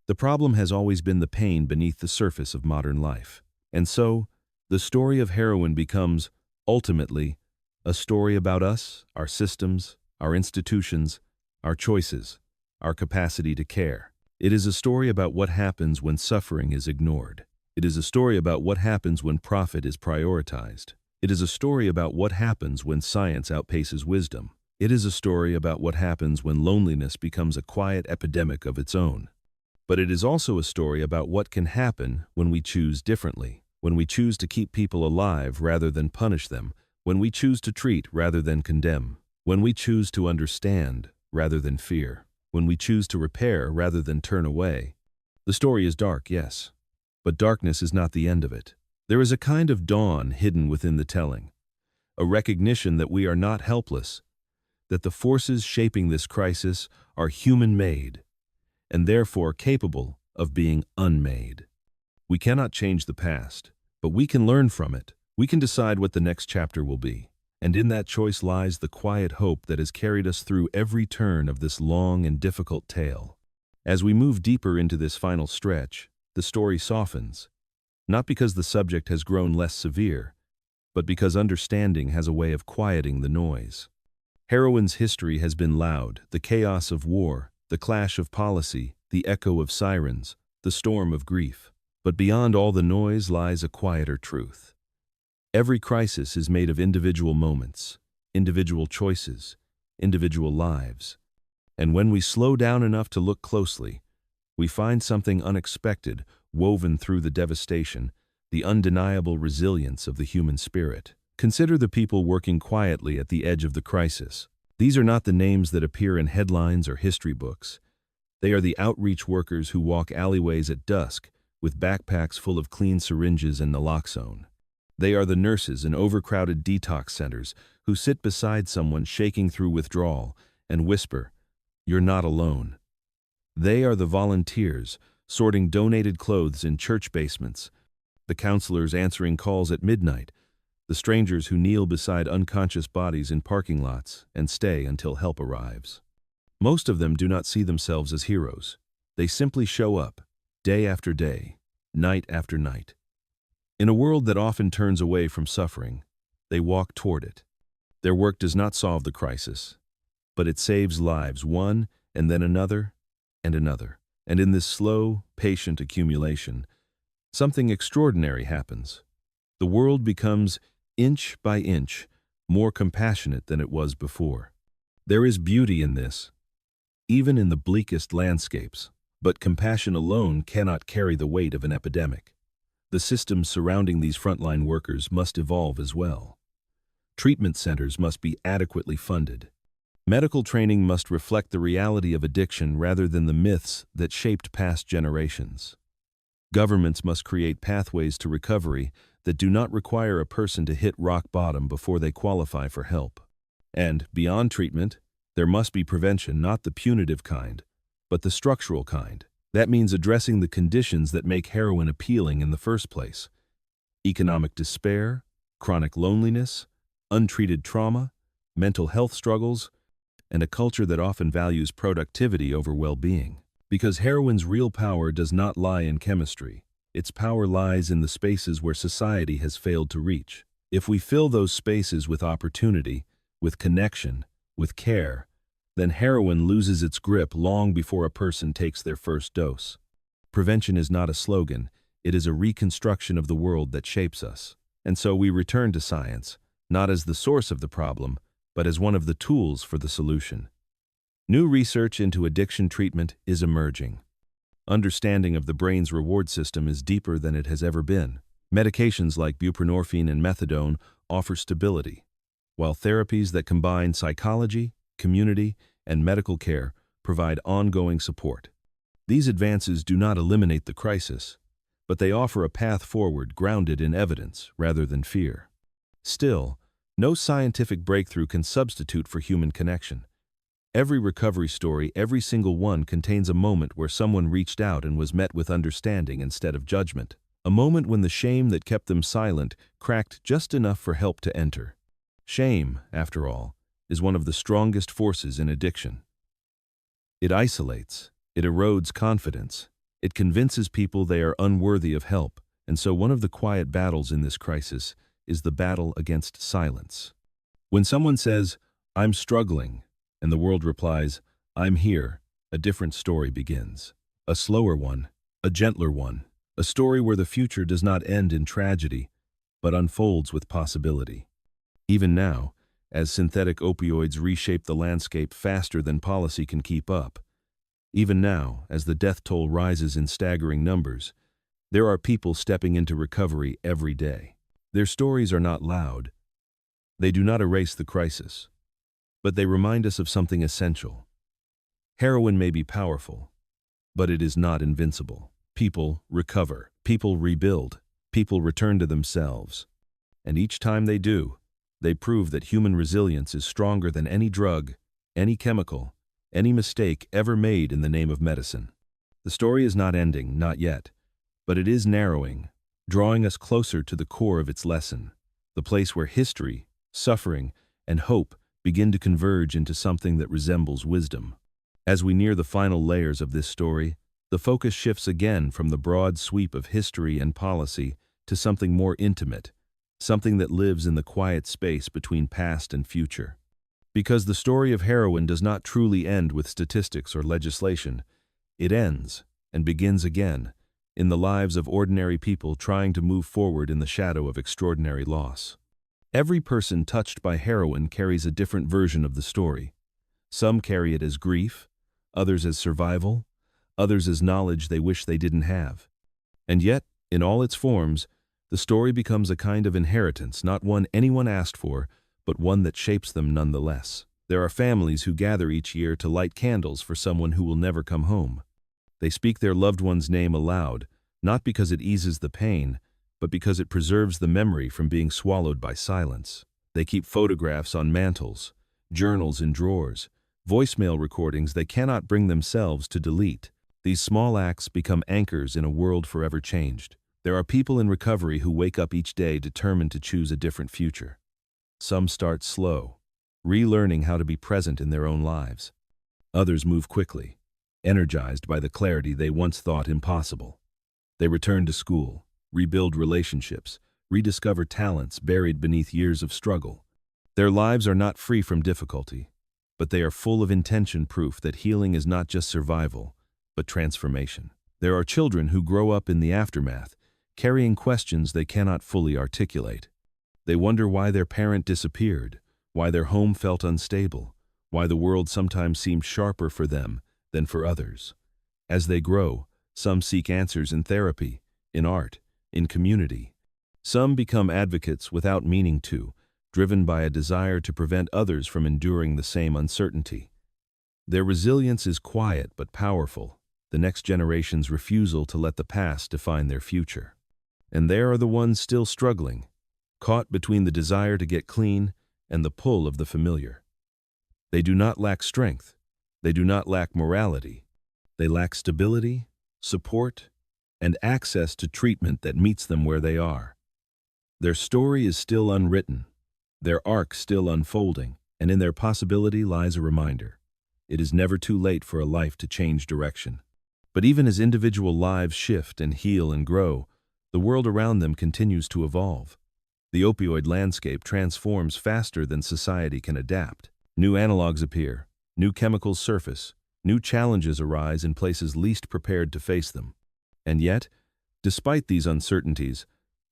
The problem has always been the pain beneath the surface of modern life. And so, the story of heroin becomes, ultimately, a story about us, our systems, our institutions, our choices, our capacity to care. It is a story about what happens when suffering is ignored. It is a story about what happens when profit is prioritized. It is a story about what happens when science outpaces wisdom. It is a story about what happens when loneliness becomes a quiet epidemic of its own. But it is also a story about what can happen when we choose differently, when we choose to keep people alive rather than punish them, when we choose to treat rather than condemn, when we choose to understand rather than fear, when we choose to repair rather than turn away. The story is dark, yes, but darkness is not the end of it. There is a kind of dawn hidden within the telling, a recognition that we are not helpless, that the forces shaping this crisis are human-made, and therefore capable of being unmade. We cannot change the past, but we can learn from it. We can decide what the next chapter will be. And in that choice lies the quiet hope that has carried us through every turn of this long and difficult tale. As we move deeper into this final stretch, the story softens, not because the subject has grown less severe, but because understanding has a way of quieting the noise. Heroin's history has been loud, the chaos of war, the clash of policy, the echo of sirens, the storm of grief. But beyond all the noise lies a quieter truth. Every crisis is made of individual moments, individual choices, individual lives. And when we slow down enough to look closely, we find something unexpected woven through the devastation, the undeniable resilience of the human spirit. Consider the people working quietly at the edge of the crisis. These are not the names that appear in headlines or history books. They are the outreach workers who walk alleyways at dusk with backpacks full of clean syringes and naloxone. They are the nurses in overcrowded detox centers who sit beside someone shaking through withdrawal and whisper, "You're not alone." They are the volunteers sorting donated clothes in church basements, the counselors answering calls at midnight, the strangers who kneel beside unconscious bodies in parking lots and stay until help arrives. Most of them do not see themselves as heroes. They simply show up, day after day, night after night. In a world that often turns away from suffering, they walk toward it. Their work does not solve the crisis, but it saves lives, one and then another and another. And in this slow, patient accumulation, something extraordinary happens. The world becomes, inch by inch, more compassionate than it was before. There is beauty in this, even in the bleakest landscapes, but compassion alone cannot carry the weight of an epidemic. The systems surrounding these frontline workers must evolve as well. Treatment centers must be adequately funded. Medical training must reflect the reality of addiction rather than the myths that shaped past generations. Governments must create pathways to recovery that do not require a person to hit rock bottom before they qualify for help. And, beyond treatment, there must be prevention, not the punitive kind, but the structural kind. That means addressing the conditions that make heroin appealing in the first place. Economic despair, chronic loneliness, untreated trauma, mental health struggles, and a culture that often values productivity over well-being. Because heroin's real power does not lie in chemistry. Its power lies in the spaces where society has failed to reach. If we fill those spaces with opportunity, with connection, with care, then heroin loses its grip long before a person takes their first dose. Prevention is not a slogan, it is a reconstruction of the world that shapes us. And so we return to science, not as the source of the problem, but as one of the tools for the solution. New research into addiction treatment is emerging. Understanding of the brain's reward system is deeper than it has ever been. Medications like buprenorphine and methadone offer stability, while therapies that combine psychology, community, and medical care provide ongoing support. These advances do not eliminate the crisis, but they offer a path forward grounded in evidence rather than fear. Still, no scientific breakthrough can substitute for human connection. Every recovery story, every single one, contains a moment where someone reached out and was met with understanding instead of judgment. A moment when the shame that kept them silent cracked just enough for help to enter. Shame, after all, is one of the strongest forces in addiction. It isolates, it erodes confidence, it convinces people they are unworthy of help, and so one of the quiet battles in this crisis is the battle against silence. When someone says, "I'm struggling," and the world replies, "I'm here," a different story begins. A slower one, a gentler one, a story where the future does not end in tragedy, but unfolds with possibility. Even now, as synthetic opioids reshape the landscape faster than policy can keep up, even now, as the death toll rises in staggering numbers, there are people stepping into recovery every day. Their stories are not loud. They do not erase the crisis, but they remind us of something essential. Heroin may be powerful, but it is not invincible. People recover, people rebuild, people return to themselves. And each time they do, they prove that human resilience is stronger than any drug, any chemical, any mistake ever made in the name of medicine. The story is not ending, not yet, but it is narrowing, drawing us closer to the core of its lesson, the place where history, suffering, and hope begin to converge into something that resembles wisdom. As we near the final layers of this story, the focus shifts again from the broad sweep of history and policy to something more intimate, something that lives in the quiet space between past and future. Because the story of heroin does not truly end with statistics or legislation, it ends and begins again in the lives of ordinary people trying to move forward in the shadow of extraordinary loss. Every person touched by heroin carries a different version of the story. Some carry it as grief, others as survival, others as knowledge they wish they didn't have. And yet, in all its forms, the story becomes a kind of inheritance, not one anyone asked for, but one that shapes them nonetheless. There are families who gather each year to light candles for someone who will never come home. They speak their loved one's name aloud, not because it eases the pain, but because it preserves the memory from being swallowed by silence. They keep photographs on mantles, journals in drawers, voicemail recordings they cannot bring themselves to delete. These small acts become anchors in a world forever changed. There are people in recovery who wake up each day determined to choose a different future. Some start slow, relearning how to be present in their own lives. Others move quickly, energized by the clarity they once thought impossible. They return to school, rebuild relationships, rediscover talents buried beneath years of struggle. Their lives are not free from difficulty, but they are full of intention, proof that healing is not just survival, but transformation. There are children who grow up in the aftermath, carrying questions they cannot fully articulate. They wonder why their parent disappeared, why their home felt unstable, why the world sometimes seemed sharper for them than for others. As they grow, some seek answers in therapy, in art, in community. Some become advocates without meaning to, driven by a desire to prevent others from enduring the same uncertainty. Their resilience is quiet but powerful, the next generation's refusal to let the past define their future. And there are the ones still struggling, caught between the desire to get clean and the pull of the familiar. They do not lack strength. They do not lack morality. They lack stability, support, and access to treatment that meets them where they are. Their story is still unwritten, their arc still unfolding, and in their possibility lies a reminder. It is never too late for a life to change direction. But even as individual lives shift and heal and grow, the world around them continues to evolve. The opioid landscape transforms faster than society can adapt. New analogs appear, new chemicals surface, new challenges arise in places least prepared to face them. And yet, despite these uncertainties,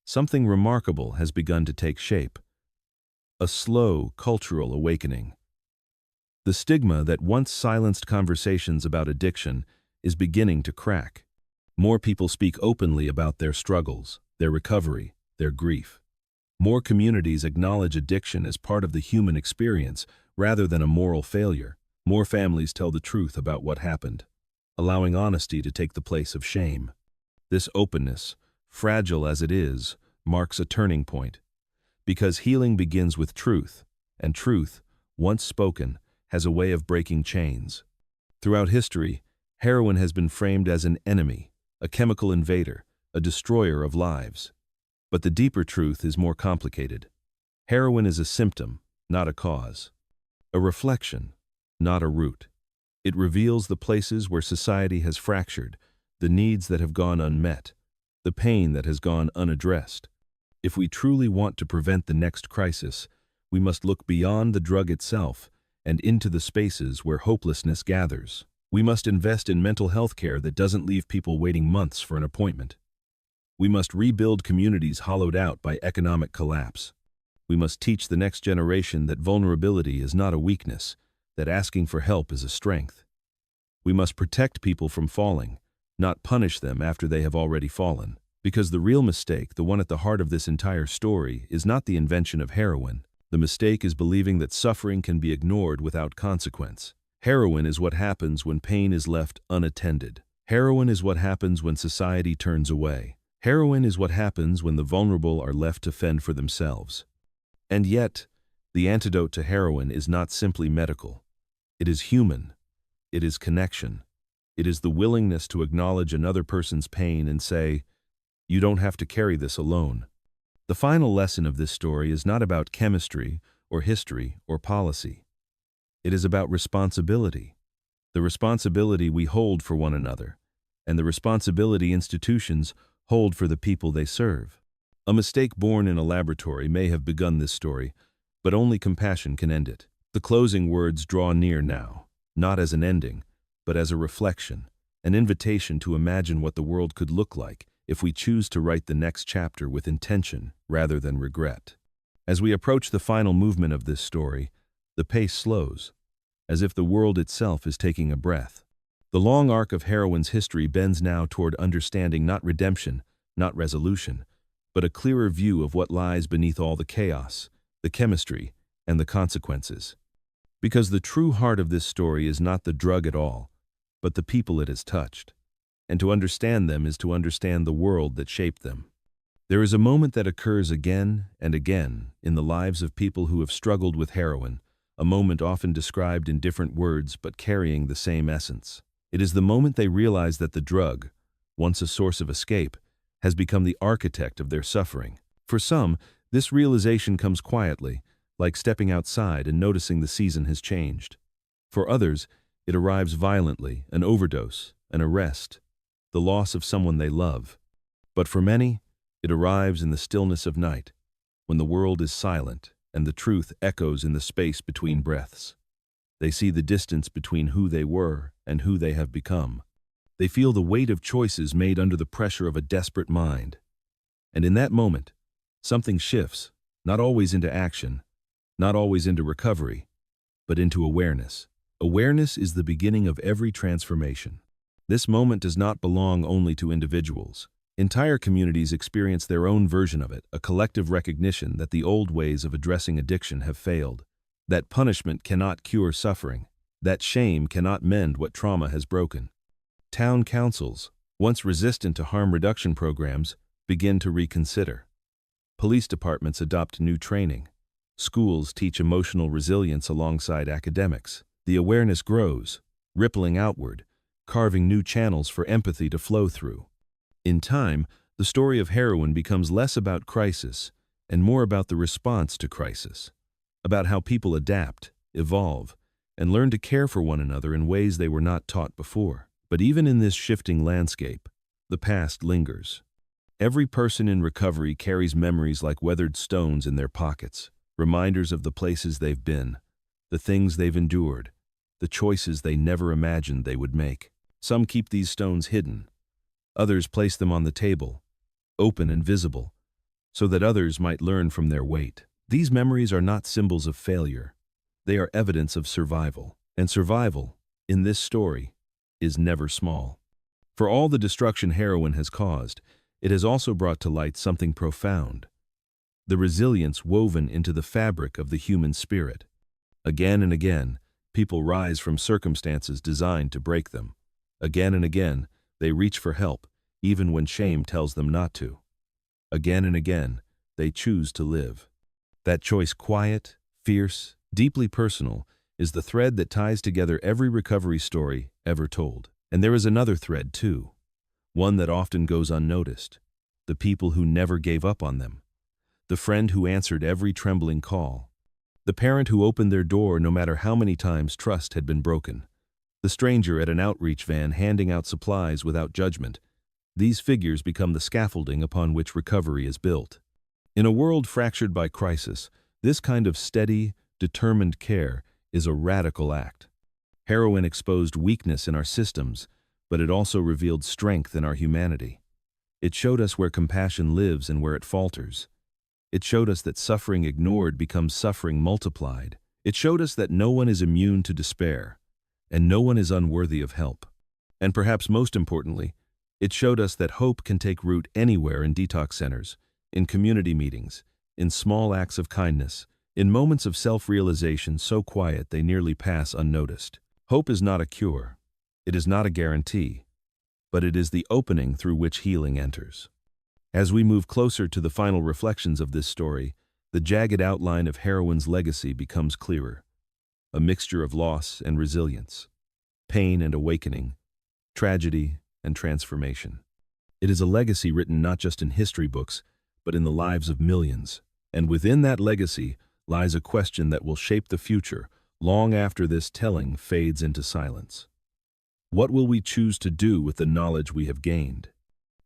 something remarkable has begun to take shape. A slow cultural awakening. The stigma that once silenced conversations about addiction is beginning to crack. More people speak openly about their struggles, their recovery, their grief. More communities acknowledge addiction as part of the human experience rather than a moral failure. More families tell the truth about what happened, allowing honesty to take the place of shame. This openness, fragile as it is, marks a turning point. Because healing begins with truth, and truth, once spoken, has a way of breaking chains. Throughout history, heroin has been framed as an enemy, a chemical invader, a destroyer of lives. But the deeper truth is more complicated. Heroin is a symptom, not a cause. A reflection, not a root. It reveals the places where society has fractured, the needs that have gone unmet, the pain that has gone unaddressed. If we truly want to prevent the next crisis, we must look beyond the drug itself and into the spaces where hopelessness gathers. We must invest in mental health care that doesn't leave people waiting months for an appointment. We must rebuild communities hollowed out by economic collapse. We must teach the next generation that vulnerability is not a weakness, that asking for help is a strength. We must protect people from falling, not punish them after they have already fallen. Because the real mistake, the one at the heart of this entire story, is not the invention of heroin. The mistake is believing that suffering can be ignored without consequence. Heroin is what happens when pain is left unattended. Heroin is what happens when society turns away. Heroin is what happens when the vulnerable are left to fend for themselves. And yet, the antidote to heroin is not simply medical. It is human. It is connection. It is the willingness to acknowledge another person's pain and say, "You don't have to carry this alone." The final lesson of this story is not about chemistry or history or policy. It is about responsibility. the responsibility we hold for one another, and the responsibility institutions hold for the people they serve. A mistake born in a laboratory may have begun this story, but only compassion can end it. The closing words draw near now, not as an ending, but as a reflection, an invitation to imagine what the world could look like if we choose to write the next chapter with intention rather than regret. As we approach the final movement of this story, the pace slows, as if the world itself is taking a breath. The long arc of heroin's history bends now toward understanding not redemption, not resolution, but a clearer view of what lies beneath all the chaos, the chemistry, and the consequences. Because the true heart of this story is not the drug at all, but the people it has touched. And to understand them is to understand the world that shaped them. There is a moment that occurs again and again in the lives of people who have struggled with heroin, a moment often described in different words but carrying the same essence. It is the moment they realize that the drug, once a source of escape, has become the architect of their suffering. For some, this realization comes quietly, like stepping outside and noticing the season has changed. For others, it arrives violently, an overdose, an arrest, the loss of someone they love. But for many, it arrives in the stillness of night, when the world is silent and the truth echoes in the space between breaths. They see the distance between who they were and who they have become. They feel the weight of choices made under the pressure of a desperate mind. And in that moment, something shifts, not always into action, not always into recovery, but into awareness. Awareness is the beginning of every transformation. This moment does not belong only to individuals. Entire communities experience their own version of it, a collective recognition that the old ways of addressing addiction have failed, that punishment cannot cure suffering, that shame cannot mend what trauma has broken. Town councils, once resistant to harm reduction programs, begin to reconsider. Police departments adopt new training. Schools teach emotional resilience alongside academics. The awareness grows, rippling outward, carving new channels for empathy to flow through. In time, the story of heroin becomes less about crisis and more about the response to crisis, about how people adapt, evolve, and learn to care for one another in ways they were not taught before. But even in this shifting landscape, the past lingers. Every person in recovery carries memories like weathered stones in their pockets, reminders of the places they've been, the things they've endured, the choices they never imagined they would make. Some keep these stones hidden. Others place them on the table, open and visible, so that others might learn from their weight. These memories are not symbols of failure. They are evidence of survival. And survival, in this story, is never small. For all the destruction heroin has caused, it has also brought to light something profound: the resilience woven into the fabric of the human spirit. Again and again, people rise from circumstances designed to break them. Again and again, they reach for help, even when shame tells them not to. Again and again, they choose to live. That choice, quiet, fierce, deeply personal, is the thread that ties together every recovery story ever told. And there is another thread, too, one that often goes unnoticed: the people who never gave up on them, the friend who answered every trembling call, the parent who opened their door no matter how many times trust had been broken, the stranger at an outreach van handing out supplies without judgment. These figures become the scaffolding upon which recovery is built. In a world fractured by crisis, this kind of steady, determined care is a radical act. Heroin exposed weakness in our systems, but it also revealed strength in our humanity. It showed us where compassion lives and where it falters. It showed us that suffering ignored becomes suffering multiplied. It showed us that no one is immune to despair, and no one is unworthy of help. And perhaps most importantly, it showed us that hope can take root anywhere: in detox centers, in community meetings, in small acts of kindness, in moments of self-realization so quiet they nearly pass unnoticed. Hope is not a cure. It is not a guarantee, but it is the opening through which healing enters. As we move closer to the final reflections of this story, the jagged outline of heroin's legacy becomes clearer: a mixture of loss and resilience, pain and awakening, tragedy and transformation. It is a legacy written not just in history books, but in the lives of millions. And within that legacy lies a question that will shape the future long after this telling fades into silence. What will we choose to do with the knowledge we have gained?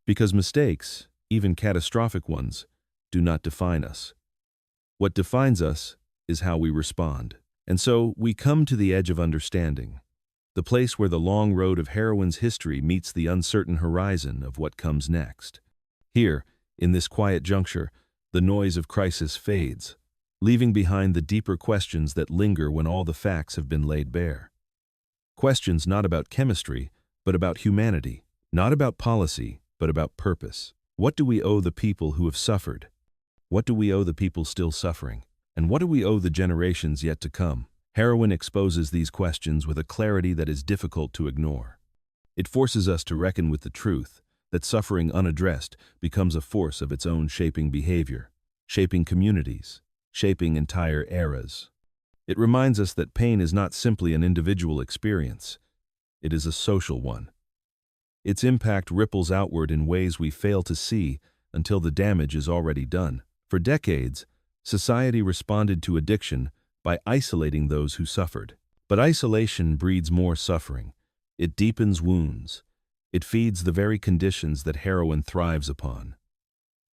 Because mistakes, even catastrophic ones, do not define us. What defines us is how we respond. And so we come to the edge of understanding, the place where the long road of heroin's history meets the uncertain horizon of what comes next. Here, in this quiet juncture, the noise of crisis fades, leaving behind the deeper questions that linger when all the facts have been laid bare. Questions not about chemistry, but about humanity, not about policy, but about purpose. What do we owe the people who have suffered? What do we owe the people still suffering? And what do we owe the generations yet to come? Heroin exposes these questions with a clarity that is difficult to ignore. It forces us to reckon with the truth that suffering unaddressed becomes a force of its own, shaping behavior, shaping communities, shaping entire eras. It reminds us that pain is not simply an individual experience, it is a social one. Its impact ripples outward in ways we fail to see until the damage is already done. For decades, society responded to addiction by isolating those who suffered. But isolation breeds more suffering. It deepens wounds. It feeds the very conditions that heroin thrives upon.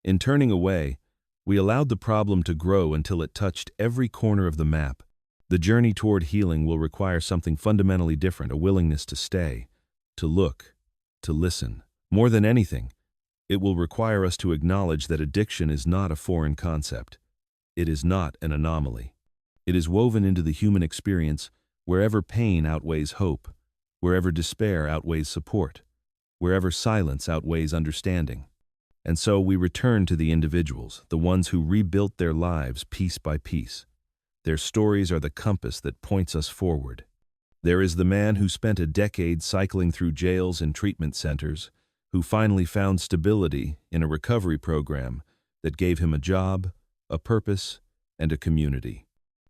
In turning away, we allowed the problem to grow until it touched every corner of the map. The journey toward healing will require something fundamentally different, a willingness to stay, to look, to listen. More than anything, it will require us to acknowledge that addiction is not a foreign concept. It is not an anomaly. It is woven into the human experience wherever pain outweighs hope, wherever despair outweighs support, wherever silence outweighs understanding. And so we return to the individuals, the ones who rebuilt their lives piece by piece. Their stories are the compass that points us forward. There is the man who spent a decade cycling through jails and treatment centers, who finally found stability in a recovery program that gave him a job, a purpose, and a community.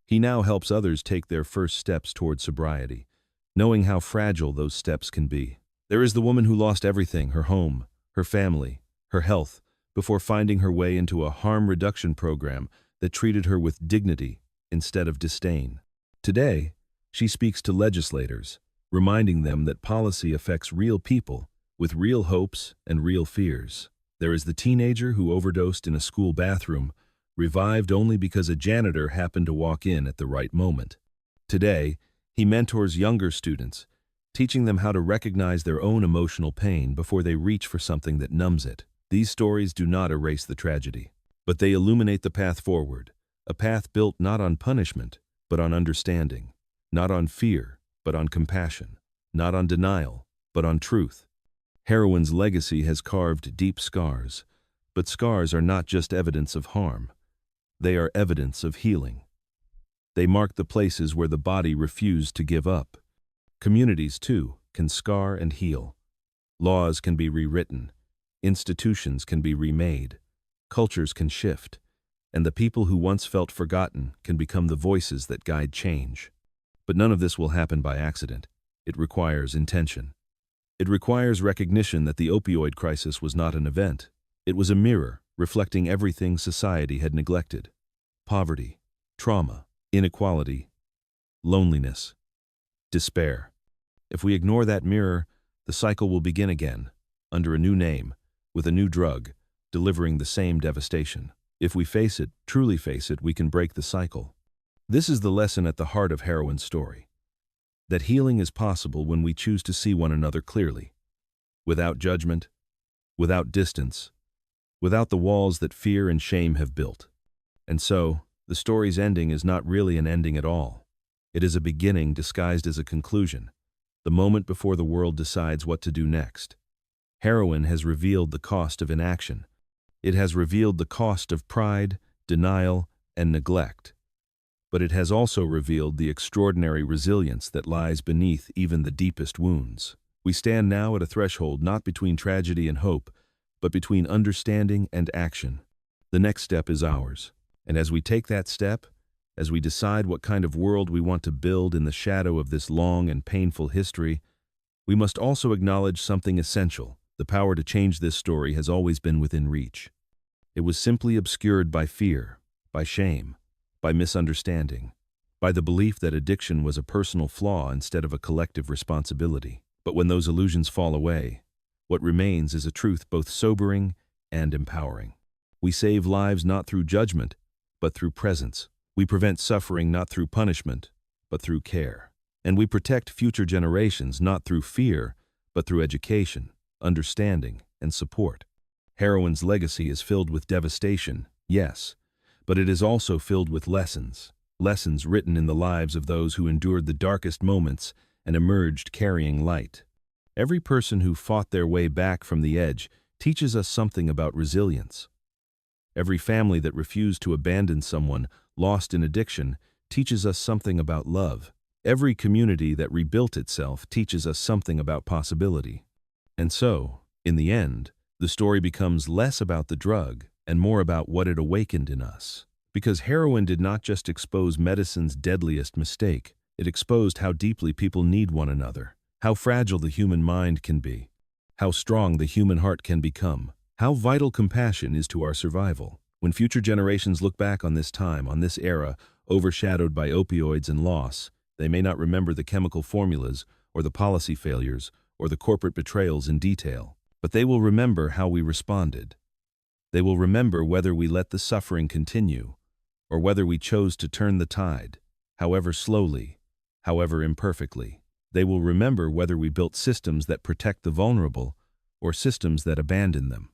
He now helps others take their first steps toward sobriety, knowing how fragile those steps can be. There is the woman who lost everything, her home, her family, her health, before finding her way into a harm reduction program that treated her with dignity instead of disdain. Today, she speaks to legislators, reminding them that policy affects real people with real hopes and real fears. There is the teenager who overdosed in a school bathroom, revived only because a janitor happened to walk in at the right moment. Today, he mentors younger students, teaching them how to recognize their own emotional pain before they reach for something that numbs it. These stories do not erase the tragedy, but they illuminate the path forward, a path built not on punishment, but on understanding, not on fear, but on compassion, not on denial, but on truth. Heroin's legacy has carved deep scars, but scars are not just evidence of harm. They are evidence of healing. They mark the places where the body refused to give up. Communities, too, can scar and heal. Laws can be rewritten. Institutions can be remade. Cultures can shift. And the people who once felt forgotten can become the voices that guide change. But none of this will happen by accident. It requires intention. It requires recognition that the opioid crisis was not an event. It was a mirror reflecting everything society had neglected: poverty, trauma, inequality, loneliness, despair. If we ignore that mirror, the cycle will begin again, under a new name, with a new drug, delivering the same devastation. If we face it, truly face it, we can break the cycle. This is the lesson at the heart of Heroin's story: that healing is possible when we choose to see one another clearly, without judgment, without distance, without the walls that fear and shame have built. And so, the story's ending is not really an ending at all. It is a beginning disguised as a conclusion, the moment before the world decides what to do next. Heroin has revealed the cost of inaction. It has revealed the cost of pride, denial, and neglect. But it has also revealed the extraordinary resilience that lies beneath even the deepest wounds. We stand now at a threshold not between tragedy and hope, but between understanding and action. The next step is ours. And as we take that step, as we decide what kind of world we want to build in the shadow of this long and painful history, we must also acknowledge something essential. The power to change this story has always been within reach. It was simply obscured by fear, by shame, by misunderstanding, by the belief that addiction was a personal flaw instead of a collective responsibility. But when those illusions fall away, what remains is a truth both sobering and empowering. We save lives not through judgment, but through presence. We prevent suffering not through punishment, but through care. And we protect future generations not through fear, but through education, understanding, and support. Heroin's legacy is filled with devastation, yes, but it is also filled with lessons written in the lives of those who endured the darkest moments and emerged carrying light. Every person who fought their way back from the edge teaches us something about resilience. Every family that refused to abandon someone lost in addiction teaches us something about love. Every community that rebuilt itself teaches us something about possibility. And so, in the end, the story becomes less about the drug and more about what it awakened in us. Because heroin did not just expose medicine's deadliest mistake, it exposed how deeply people need one another, how fragile the human mind can be, how strong the human heart can become, how vital compassion is to our survival. When future generations look back on this time, on this era, overshadowed by opioids and loss, they may not remember the chemical formulas or the policy failures or the corporate betrayals in detail, but they will remember how we responded. They will remember whether we let the suffering continue or whether we chose to turn the tide, however slowly, however imperfectly. They will remember whether we built systems that protect the vulnerable or systems that abandon them,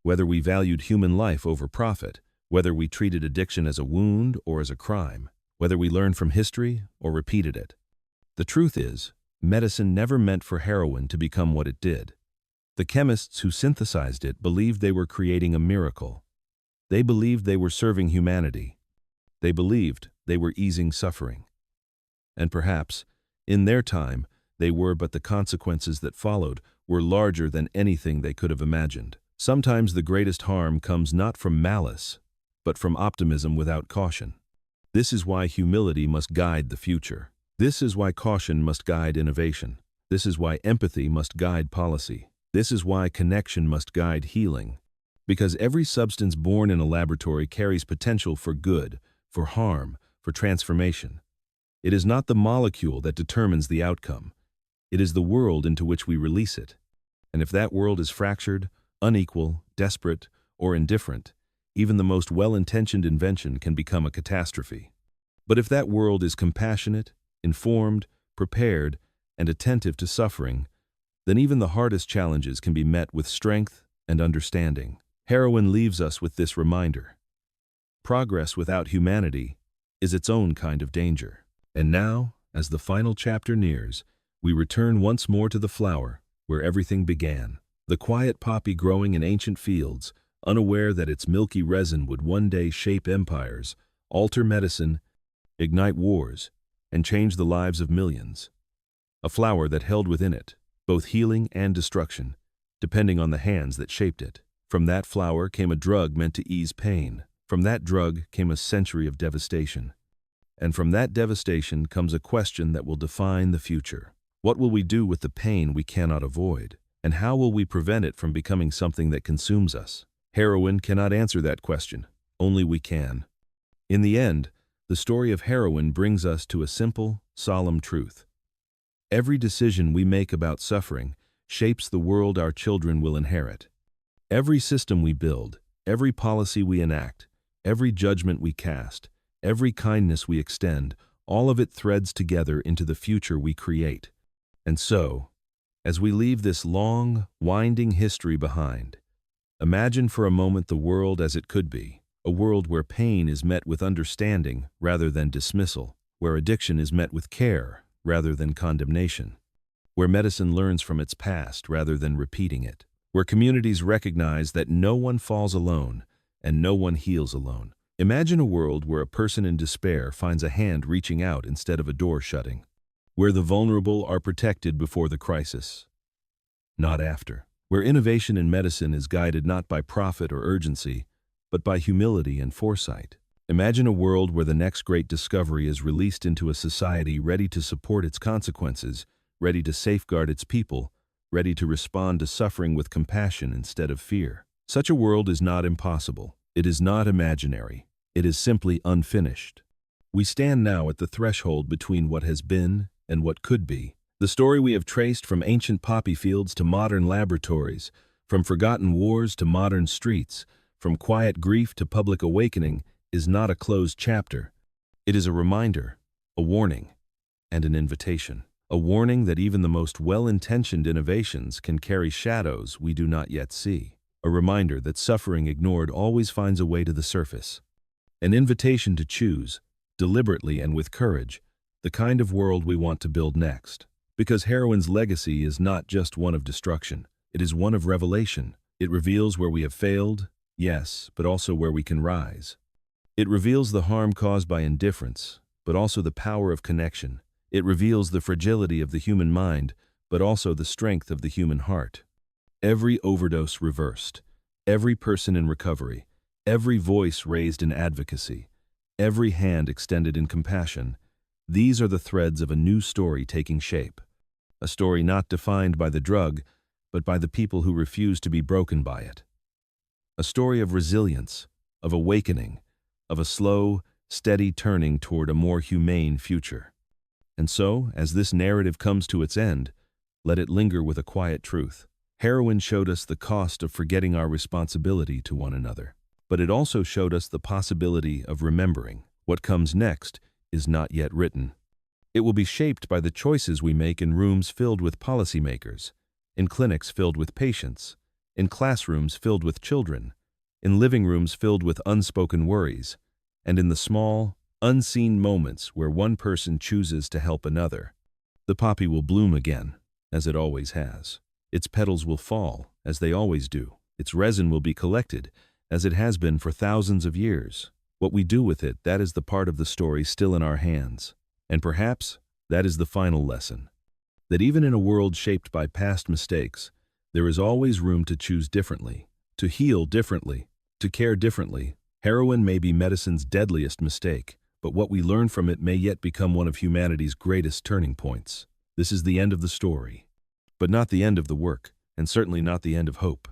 whether we valued human life over profit, whether we treated addiction as a wound or as a crime, whether we learned from history or repeated it. The truth is, medicine never meant for heroin to become what it did. The chemists who synthesized it believed they were creating a miracle. They believed they were serving humanity. They believed they were easing suffering. And perhaps, in their time, they were, but the consequences that followed were larger than anything they could have imagined. Sometimes the greatest harm comes not from malice, but from optimism without caution. This is why humility must guide the future. This is why caution must guide innovation. This is why empathy must guide policy. This is why connection must guide healing. Because every substance born in a laboratory carries potential for good, for harm, for transformation. It is not the molecule that determines the outcome. It is the world into which we release it. And if that world is fractured, unequal, desperate, or indifferent, even the most well-intentioned invention can become a catastrophe. But if that world is compassionate, informed, prepared, and attentive to suffering, then even the hardest challenges can be met with strength and understanding. Heroin leaves us with this reminder. Progress without humanity is its own kind of danger. And now, as the final chapter nears, we return once more to the flower where everything began. The quiet poppy growing in ancient fields, unaware that its milky resin would one day shape empires, alter medicine, ignite wars, and change the lives of millions. A flower that held within it both healing and destruction, depending on the hands that shaped it. From that flower came a drug meant to ease pain. From that drug came a century of devastation. And from that devastation comes a question that will define the future. What will we do with the pain we cannot avoid? And how will we prevent it from becoming something that consumes us? Heroin cannot answer that question. Only we can. In the end, the story of heroin brings us to a simple, solemn truth. Every decision we make about suffering shapes the world our children will inherit. Every system we build, every policy we enact, every judgment we cast, every kindness we extend, all of it threads together into the future we create. And so, as we leave this long, winding history behind, imagine for a moment the world as it could be, a world where pain is met with understanding rather than dismissal, where addiction is met with care rather than condemnation, where medicine learns from its past rather than repeating it, where communities recognize that no one falls alone and no one heals alone. Imagine a world where a person in despair finds a hand reaching out instead of a door shutting, where the vulnerable are protected before the crisis, not after, where innovation in medicine is guided not by profit or urgency, but by humility and foresight. Imagine a world where the next great discovery is released into a society ready to support its consequences, ready to safeguard its people, ready to respond to suffering with compassion instead of fear. Such a world is not impossible. It is not imaginary. It is simply unfinished. We stand now at the threshold between what has been and what could be, The story we have traced from ancient poppy fields to modern laboratories, from forgotten wars to modern streets, from quiet grief to public awakening, is not a closed chapter. It is a reminder, a warning, and an invitation. A warning that even the most well-intentioned innovations can carry shadows we do not yet see. A reminder that suffering ignored always finds a way to the surface. An invitation to choose, deliberately and with courage, the kind of world we want to build next. Because heroin's legacy is not just one of destruction, it is one of revelation. It reveals where we have failed, yes, but also where we can rise. It reveals the harm caused by indifference, but also the power of connection. It reveals the fragility of the human mind, but also the strength of the human heart. Every overdose reversed, every person in recovery, every voice raised in advocacy, every hand extended in compassion, these are the threads of a new story taking shape. A story not defined by the drug, but by the people who refuse to be broken by it. A story of resilience, of awakening, of a slow, steady turning toward a more humane future. And so, as this narrative comes to its end, let it linger with a quiet truth. Heroin showed us the cost of forgetting our responsibility to one another. But it also showed us the possibility of remembering. What comes next is not yet written. It will be shaped by the choices we make in rooms filled with policymakers, in clinics filled with patients, in classrooms filled with children, in living rooms filled with unspoken worries, and in the small, unseen moments where one person chooses to help another. The poppy will bloom again, as it always has. Its petals will fall, as they always do. Its resin will be collected, as it has been for thousands of years. What we do with it, that is the part of the story still in our hands. And perhaps that is the final lesson. That even in a world shaped by past mistakes, there is always room to choose differently, to heal differently, to care differently. Heroin may be medicine's deadliest mistake, but what we learn from it may yet become one of humanity's greatest turning points. This is the end of the story, but not the end of the work, and certainly not the end of hope.